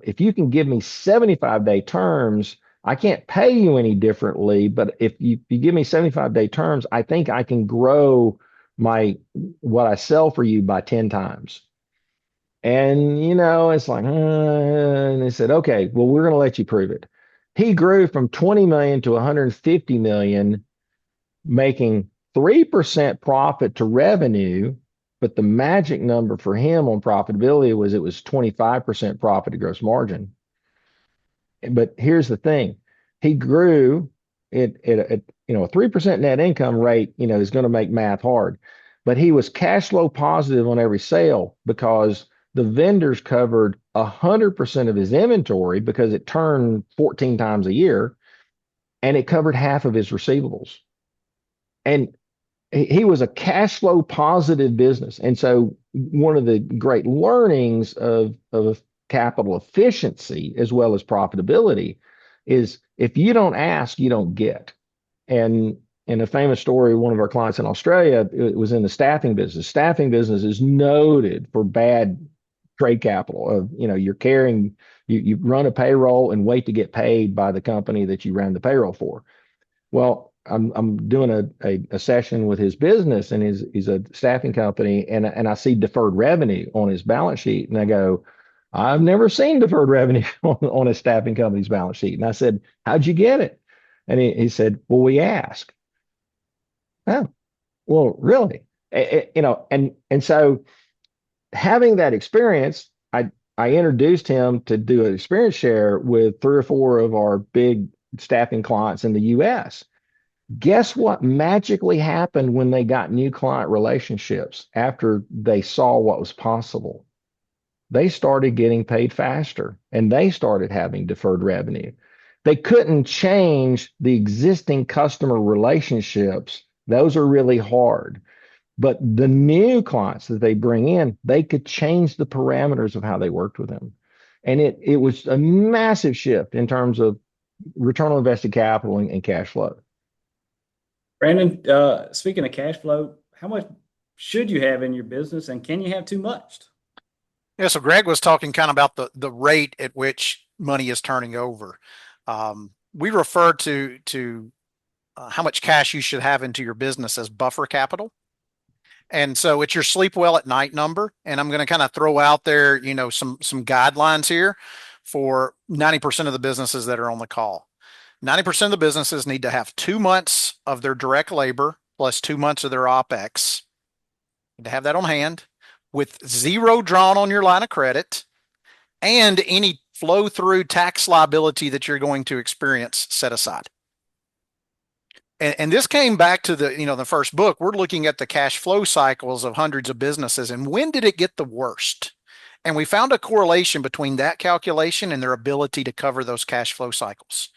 If you can give me 75-day terms, I can't pay you any differently, but if you give me 75-day terms, I think I can grow what I sell for you by 10 times. And, it's like, and they said, okay, well, we're going to let you prove it. He grew from 20 million to 150 million, making 3% profit to revenue. But the magic number for him on profitability was 25% profit to gross margin. But here's the thing. He grew it at a 3% net income rate, is going to make math hard. But he was cash flow positive on every sale because the vendors covered 100% of his inventory because it turned 14 times a year, and it covered half of his receivables. And he was a cash flow positive business. And so one of the great learnings of capital efficiency as well as profitability is if you don't ask, you don't get. And in a famous story, one of our clients in Australia, it was in the staffing business. Staffing business is noted for bad trade capital of, you're carrying, you run a payroll and wait to get paid by the company that you ran the payroll for. Well, I'm doing a session with his business, and he's a staffing company, and I see deferred revenue on his balance sheet, and I go, I've never seen deferred revenue on a staffing company's balance sheet. And I said, how'd you get it? And he said, well, we ask. Oh, well, really? And so having that experience, I introduced him to do an experience share with 3 or 4 of our big staffing clients in the US. Guess what magically happened when they got new client relationships after they saw what was possible? They started getting paid faster and they started having deferred revenue. They couldn't change the existing customer relationships. Those are really hard. But the new clients that they bring in, they could change the parameters of how they worked with them. And it was a massive shift in terms of return on invested capital and cash flow. Brandon, speaking of cash flow, how much should you have in your business, and can you have too much? Yeah, so Greg was talking kind of about the rate at which money is turning over. We refer to how much cash you should have into your business as buffer capital. And so it's your sleep well at night number. And I'm going to kind of throw out there, some guidelines here for 90% of the businesses that are on the call. 90% of the businesses need to have 2 months of their direct labor plus 2 months of their OPEX. Need to have that on hand with 0 drawn on your line of credit and any flow through tax liability that you're going to experience set aside. And this came back to the first book. We're looking at the cash flow cycles of hundreds of businesses, and when did it get the worst? And we found a correlation between that calculation and their ability to cover those cash flow cycles.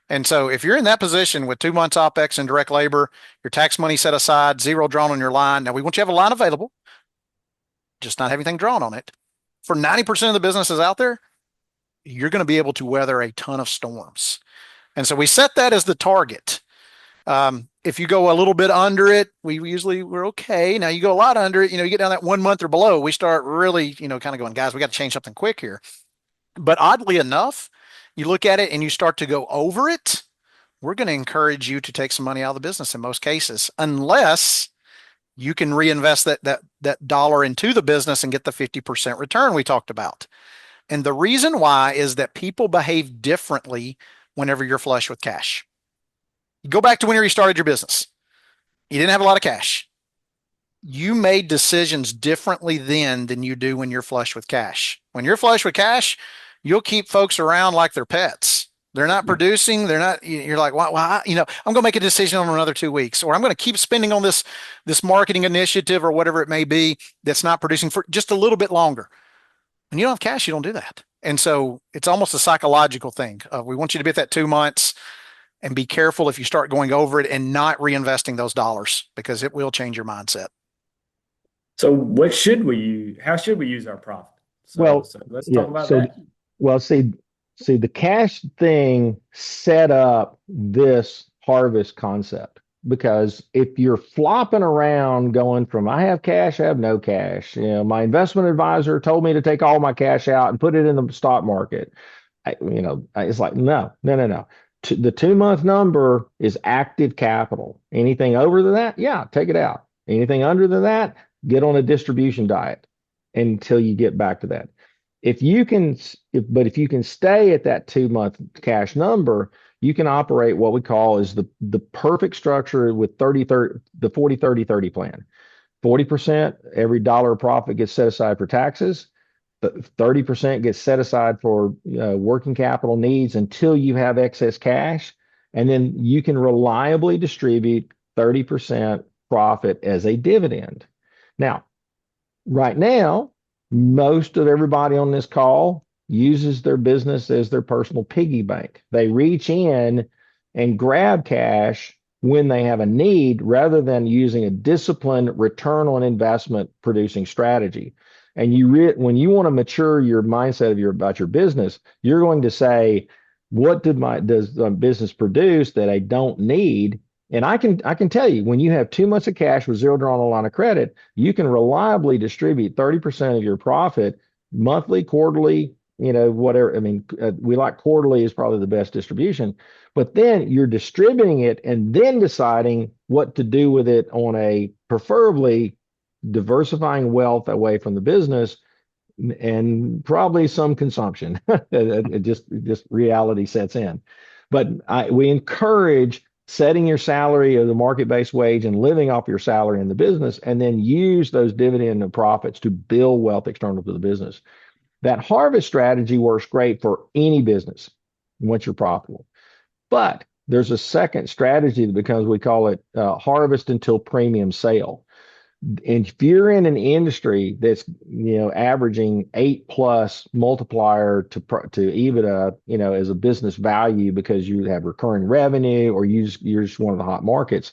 And so if you're in that position with 2 months OPEX and direct labor, your tax money set aside, 0 drawn on your line. Now we want you to have a line available, just not have anything drawn on it. For 90% of the businesses out there, you're going to be able to weather a ton of storms. And so we set that as the target. If you go a little bit under it, we're okay. Now you go a lot under it, you get down that 1 month or below, we start really, kind of going, guys, we got to change something quick here. But oddly enough, you look at it and you start to go over it, we're going to encourage you to take some money out of the business in most cases, unless you can reinvest that dollar into the business and get the 50% return we talked about. And the reason why is that people behave differently whenever you're flush with cash. You go back to whenever you started your business. You didn't have a lot of cash. You made decisions differently then than you do when you're flush with cash. When you're flush with cash, you'll keep folks around like they're pets. They're not producing. You're like, well, I'm going to make a decision on another 2 weeks, or I'm going to keep spending on this marketing initiative or whatever it may be that's not producing for just a little bit longer. When you don't have cash, you don't do that. And so it's almost a psychological thing. We want you to be at that 2 months. And be careful if you start going over it and not reinvesting those dollars, because it will change your mindset. So what should we use? How should we use our profit? So let's talk about that. Well, see, the cash thing set up this harvest concept, because if you're flopping around going from I have cash, I have no cash, my investment advisor told me to take all my cash out and put it in the stock market. It's like, no. The 2 month number is active capital. Anything over than that, yeah, take it out. Anything under than that, get on a distribution diet until you get back to that. If you can stay at that 2 month cash number, you can operate what we call is the perfect structure with the 40-30-30 plan. 40%, every dollar of profit gets set aside for taxes. 30% gets set aside for working capital needs until you have excess cash. And then you can reliably distribute 30% profit as a dividend. Now, right now, most of everybody on this call uses their business as their personal piggy bank. They reach in and grab cash when they have a need rather than using a disciplined return on investment producing strategy. And when you want to mature your mindset about your business, you're going to say, what does the business produce that I don't need? And I can tell you, when you have 2 months of cash with zero drawn on a line of credit, you can reliably distribute 30% of your profit monthly, quarterly, whatever. I mean, we like quarterly is probably the best distribution, but then you're distributing it and then deciding what to do with it on a preferably diversifying wealth away from the business and probably some consumption. It just reality sets in. But we encourage setting your salary as a market-based wage and living off your salary in the business, and then use those dividend and profits to build wealth external to the business. That harvest strategy works great for any business once you're profitable. But there's a second strategy that becomes, we call it harvest until premium sale. And if you're in an industry that's averaging 8+ multiplier to EBITDA, as a business value because you have recurring revenue or you're just one of the hot markets,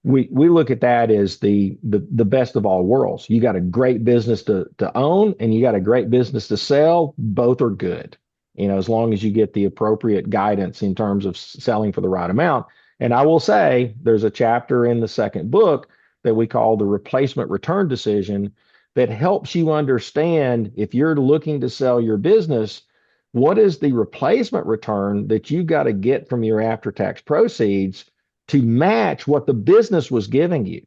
we look at that as the best of all worlds. You got a great business to own and you got a great business to sell. Both are good, as long as you get the appropriate guidance in terms of selling for the right amount. And I will say there's a chapter in the second book that we call the replacement return decision that helps you understand, if you're looking to sell your business, what is the replacement return that you got to get from your after-tax proceeds to match what the business was giving you.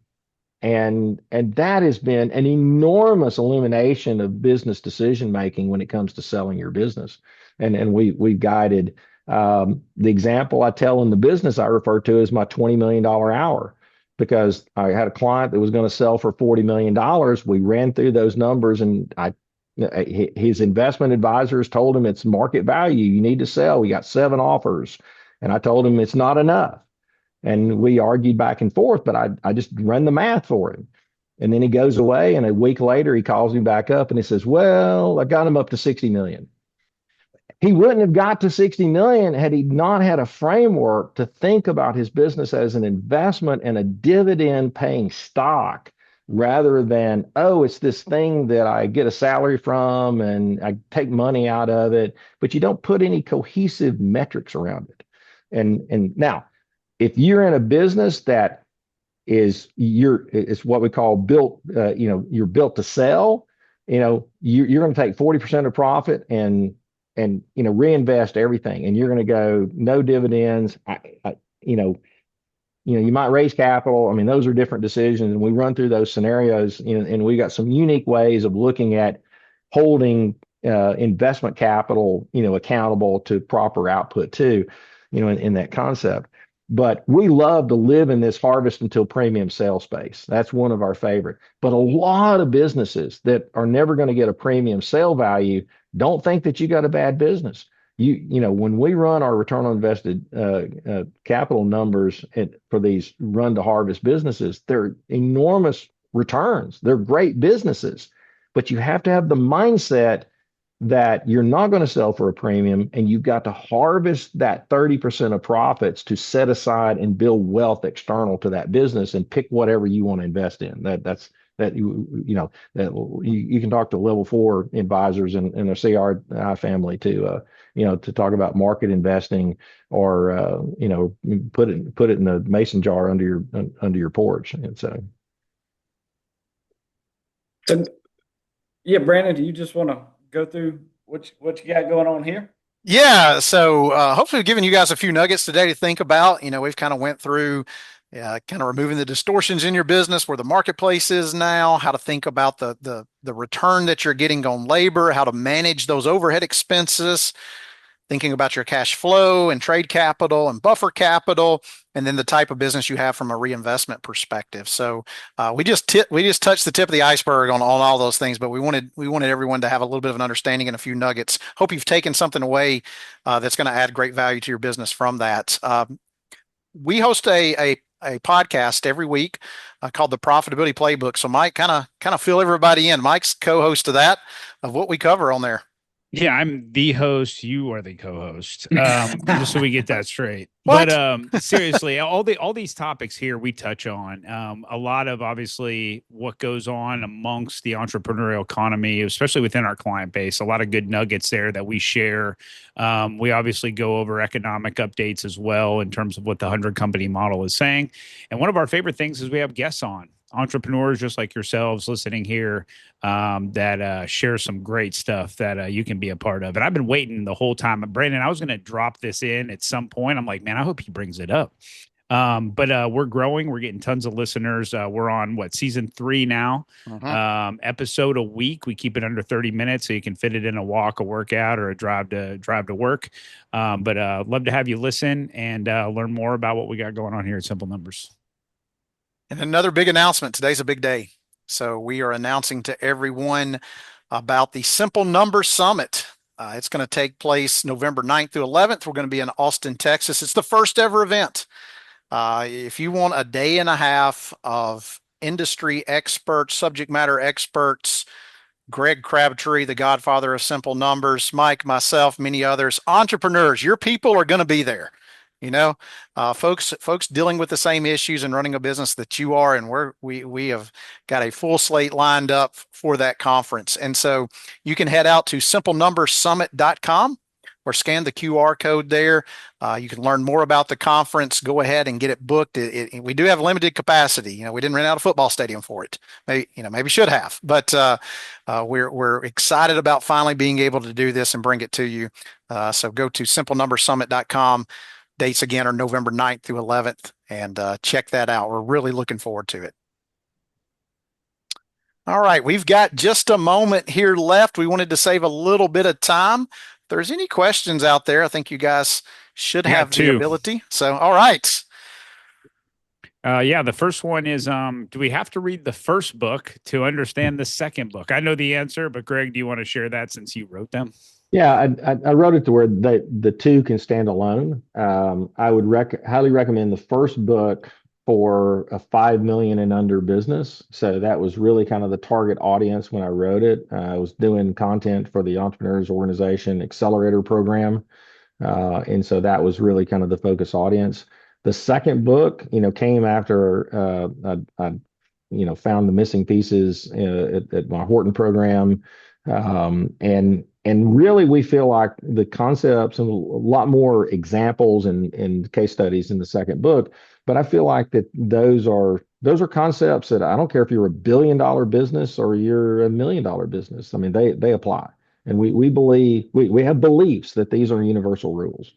And that has been an enormous elimination of business decision making when it comes to selling your business. And we've guided the example I tell in the business I refer to as my $20 million hour, because I had a client that was going to sell for $40 million. We ran through those numbers, and his investment advisors told him it's market value. You need to sell. We got 7 offers. And I told him it's not enough. And we argued back and forth, but I just run the math for him. And then he goes away, and a week later he calls me back up and he says, well, I got him up to 60 million. He wouldn't have got to 60 million had he not had a framework to think about his business as an investment and a dividend paying stock, rather than, oh, it's this thing that I get a salary from and I take money out of it, but you don't put any cohesive metrics around it. And now, if you're in a business that it's what we call built, you're built to sell, you're going to take 40% of profit and reinvest everything, and you're going to go no dividends. You might raise capital. I mean, those are different decisions, and we run through those scenarios. And we got some unique ways of looking at holding investment capital, accountable to proper output too, in that concept. But we love to live in this harvest until premium sale space. That's one of our favorite. But a lot of businesses that are never going to get a premium sale value don't think that you got a bad business. When we run our return on invested capital numbers for these run to harvest businesses, they're enormous returns. They're great businesses, but you have to have the mindset that you're not going to sell for a premium, and you've got to harvest that 30% of profits to set aside and build wealth external to that business and pick whatever you want to invest in. You can talk to level 4 advisors in the CRI family to talk about market investing, or put it in the mason jar under your porch. And so yeah, Brandon, do you just want to go through what you got going on here? Yeah. So hopefully we've given you guys a few nuggets today to think about. We've kind of went through kind of removing the distortions in your business, where the marketplace is now, how to think about the return that you're getting on labor, how to manage those overhead expenses, thinking about your cash flow and trade capital and buffer capital, and then the type of business you have from a reinvestment perspective. So we just touched the tip of the iceberg on all those things, but we wanted everyone to have a little bit of an understanding and a few nuggets. Hope you've taken something away that's going to add great value to your business from that. We host a podcast every week called the Profitability Playbook. So Mike, kind of fill everybody in. Mike's co-host of that, of what we cover on there. Yeah, I'm the host. You are the co-host. Just so we get that straight. But What? seriously, all these topics here we touch on. A lot of obviously what goes on amongst the entrepreneurial economy, especially within our client base. A lot of good nuggets there that we share. We obviously go over economic updates as well in terms of what the 100 company model is saying. And one of our favorite things is we have guests on. Entrepreneurs just like yourselves listening here that share some great stuff that you can be a part of. And I've been waiting the whole time. Brandon, I was going to drop this in at some point. I'm like, man, I hope he brings it up. But we're growing. We're getting tons of listeners. We're on what, season 3 now. Episode a week. We keep it under 30 minutes so you can fit it in a walk, a workout, or a drive to work. But love to have you listen and learn more about what we got going on here at Simple Numbers. And another big announcement. Today's a big day. So we are announcing to everyone about the Simple Numbers Summit. It's going to take place November 9th through 11th. We're going to be in Austin, Texas. It's the first ever event. If you want a day and a half of industry experts, subject matter experts, Greg Crabtree, the godfather of simple numbers, Mike, myself, many others, entrepreneurs, your people are going to be there. You know, folks dealing with the same issues and running a business that you are, and we have got a full slate lined up for that conference. And so you can head out to simplenumbersummit.com or scan the QR code there. You can learn more about the conference. Go ahead and get it booked. We do have limited capacity. You know, we didn't rent out a football stadium for it. Maybe should have, but we're excited about finally being able to do this and bring it to you. So go to simplenumbersummit.com. Dates again are November 9th through 11th, and check that out. We're really looking forward to it. All right, we've got just a moment here left. We wanted to save a little bit of time. If there's any questions out there, I think you guys should have the ability. So, all right. Yeah, the first one is do we have to read the first book to understand the second book? I know the answer, but Greg, do you want to share that since you wrote them? Yeah, I wrote it to where the two can stand alone. I would highly recommend the first book for a 5 million and under business. So that was really kind of the target audience when I wrote it. I was doing content for the Entrepreneurs Organization Accelerator Program. And so that was really kind of the focus audience. The second book, came after found the missing pieces at my Horton program. And really, we feel like the concepts and a lot more examples and case studies in the second book. But I feel like that those are concepts that I don't care if you're $1 billion business or you're $1 million business. I mean, they apply. And we believe we have beliefs that these are universal rules.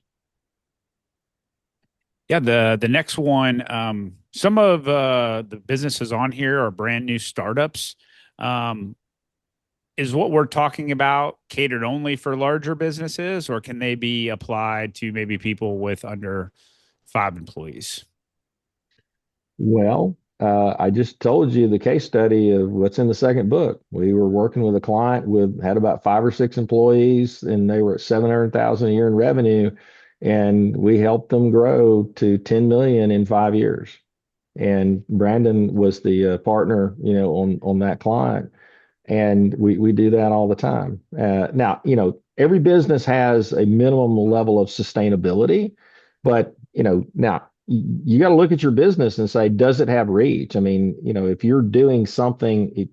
Yeah, the next one, some of the businesses on here are brand new startups. Is what we're talking about catered only for larger businesses, or can they be applied to maybe people with under 5 employees? Well, I just told you the case study of what's in the second book. We were working with a client had about 5 or 6 employees, and they were at 700,000 a year in revenue, and we helped them grow to 10 million in 5 years. And Brandon was the partner, on that client, and we do that all the time. Now, every business has a minimum level of sustainability, but now you got to look at your business and say, does it have reach? I mean, if you're doing something,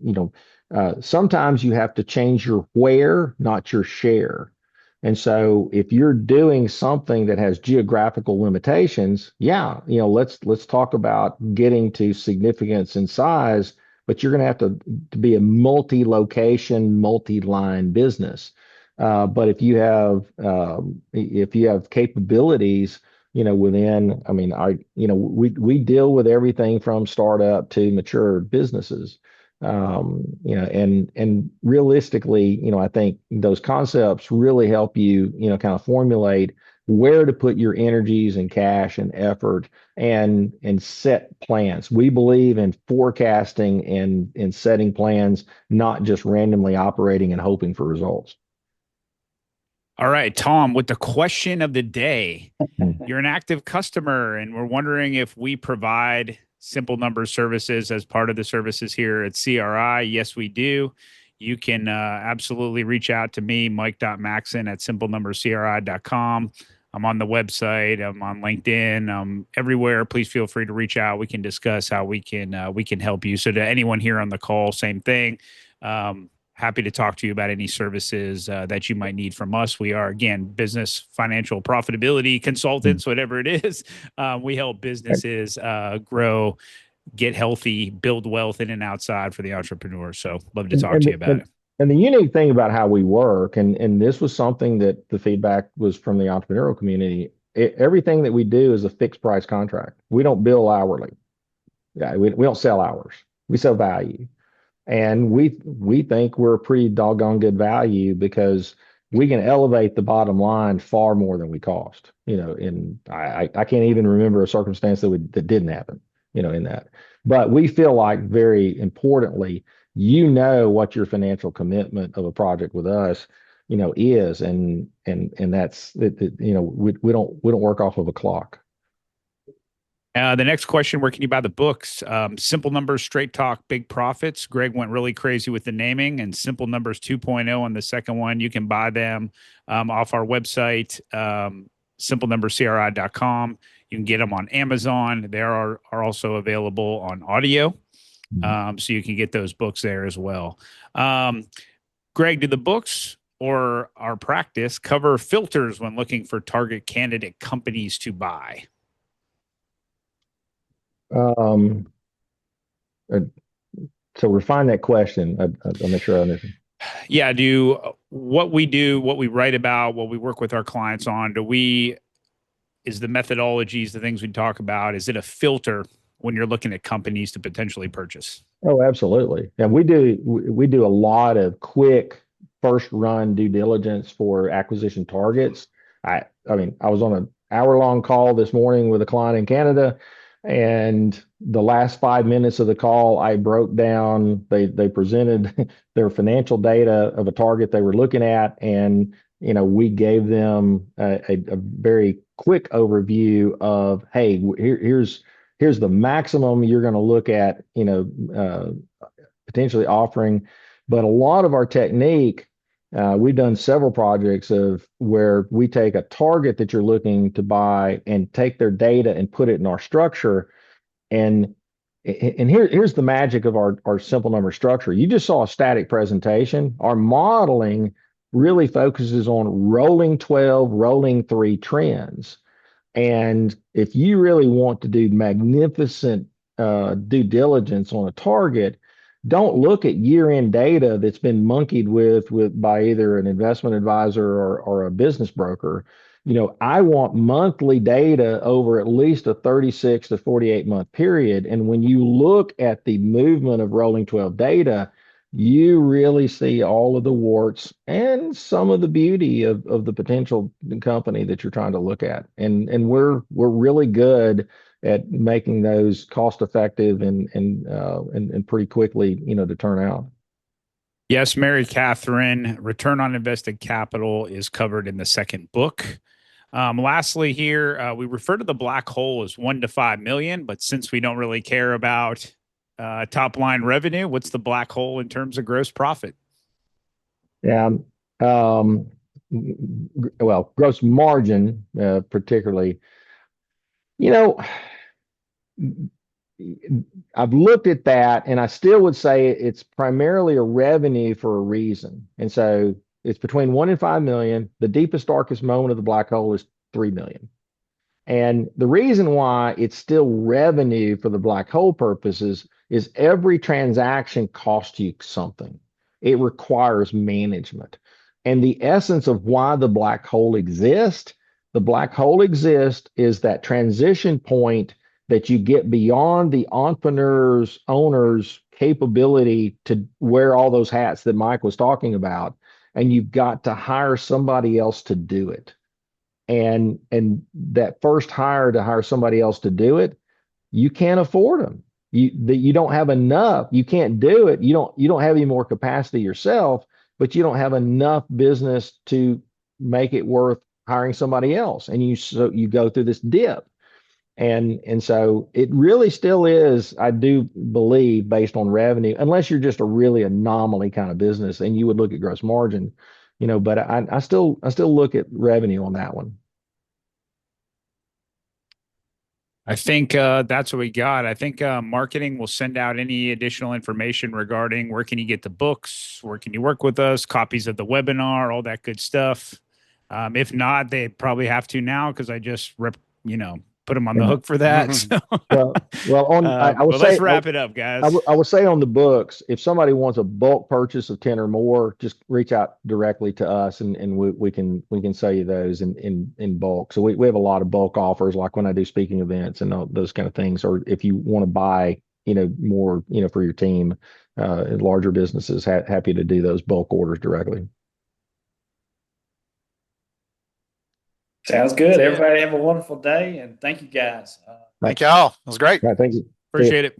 sometimes you have to change your where, not your share. And so if you're doing something that has geographical limitations, yeah, let's talk about getting to significance and size, but you're going to have to be a multi-location, multi-line business. But if you have capabilities, within, I mean, we deal with everything from startup to mature businesses. And realistically, I think those concepts really help you, kind of formulate where to put your energies and cash and effort and set plans. We believe in forecasting and setting plans, not just randomly operating and hoping for results. All right, Tom, with the question of the day, you're an active customer, and we're wondering if we provide simple number services as part of the services here at CRI. Yes, we do. you can absolutely reach out to me, mike.maxon@simplenumberscri.com. I'm on the website. I'm on LinkedIn. Everywhere. Please feel free to reach out. We can discuss how we can help you. So to anyone here on the call, same thing. Happy to talk to you about any services that you might need from us. We are, again, business, financial, profitability consultants, whatever it is. We help businesses grow, get healthy, build wealth in and outside for the entrepreneur. So love to talk to you about it. And the unique thing about how we work, and this was something that the feedback was from the entrepreneurial community, everything that we do is a fixed price contract. We don't bill hourly. Yeah, we don't sell hours. We sell value. And we think we're a pretty doggone good value because we can elevate the bottom line far more than we cost. And I can't even remember a circumstance that didn't happen, in that. But we feel like, very importantly, what your financial commitment of a project with us, is, and that's it. We don't work off of a clock. The next question, where can you buy the books? Simple Numbers, Straight Talk, Big Profits. Greg went really crazy with the naming, and Simple Numbers 2.0 on the second one. You can buy them off our website, simplenumberscri.com. You can get them on Amazon. They are also available on audio. So you can get those books there as well. Greg, do the books or our practice cover filters when looking for target candidate companies to buy? So refine that question. I'll make sure I understand. Yeah, what we write about, what we work with our clients on, is the methodologies, the things we talk about, is it a filter when you're looking at companies to potentially purchase? Oh, absolutely. And we do a lot of quick first run due diligence for acquisition targets. I was on an hour-long call this morning with a client in Canada, and the last 5 minutes of the call, I broke down, they presented their financial data of a target they were looking at, and we gave them a very quick overview of, hey, here's the maximum you're going to look at, potentially offering. But a lot of our technique, we've done several projects of where we take a target that you're looking to buy and take their data and put it in our structure. And here's the magic of our simple number structure. You just saw a static presentation. Our modeling really focuses on rolling 12, rolling 3 trends. And if you really want to do magnificent due diligence on a target, don't look at year-end data that's been monkeyed with by either an investment advisor or a business broker. I want monthly data over at least a 36 to 48 month period. And when you look at the movement of rolling 12 data, you really see all of the warts and some of the beauty of the potential company that you're trying to look at. And we're really good at making those cost effective and pretty quickly, to turn out. Yes, Mary Catherine, return on invested capital is covered in the second book. Lastly here, we refer to the black hole as 1 to 5 million, but since we don't really care about top line revenue, what's the black hole in terms of gross profit? Yeah. Well, gross margin, particularly, I've looked at that, and I still would say it's primarily a revenue for a reason. And so it's between 1 and 5 million. The deepest, darkest moment of the black hole is 3 million. And the reason why it's still revenue for the black hole purposes is every transaction costs you something. It requires management. And the essence of why the black hole exists is that transition point that you get beyond the owner's capability to wear all those hats that Mike was talking about, and you've got to hire somebody else to do it. And that first hire to hire somebody else to do it, you can't afford them. You don't have enough. You can't do it. You don't have any more capacity yourself, but you don't have enough business to make it worth hiring somebody else. And so you go through this dip. And so it really still is, I do believe, based on revenue, unless you're just a really anomaly kind of business, and you would look at gross margin, but I still look at revenue on that one. I think that's what we got. I think marketing will send out any additional information regarding where can you get the books, where can you work with us, copies of the webinar, all that good stuff. If not, they probably have to now because I just put them on the Yeah. hook for that. So, I will but let's say, wrap it up, guys. I would say on the books, if somebody wants a bulk purchase of 10 or more, just reach out directly to us, and we can sell you those in bulk. So we have a lot of bulk offers, like when I do speaking events and those kind of things. Or if you want to buy, more, for your team, larger businesses, happy to do those bulk orders directly. Sounds good. That's it. Everybody have a wonderful day, and thank you guys. Thank y'all. It was great. All right, thank you. See ya. Appreciate it.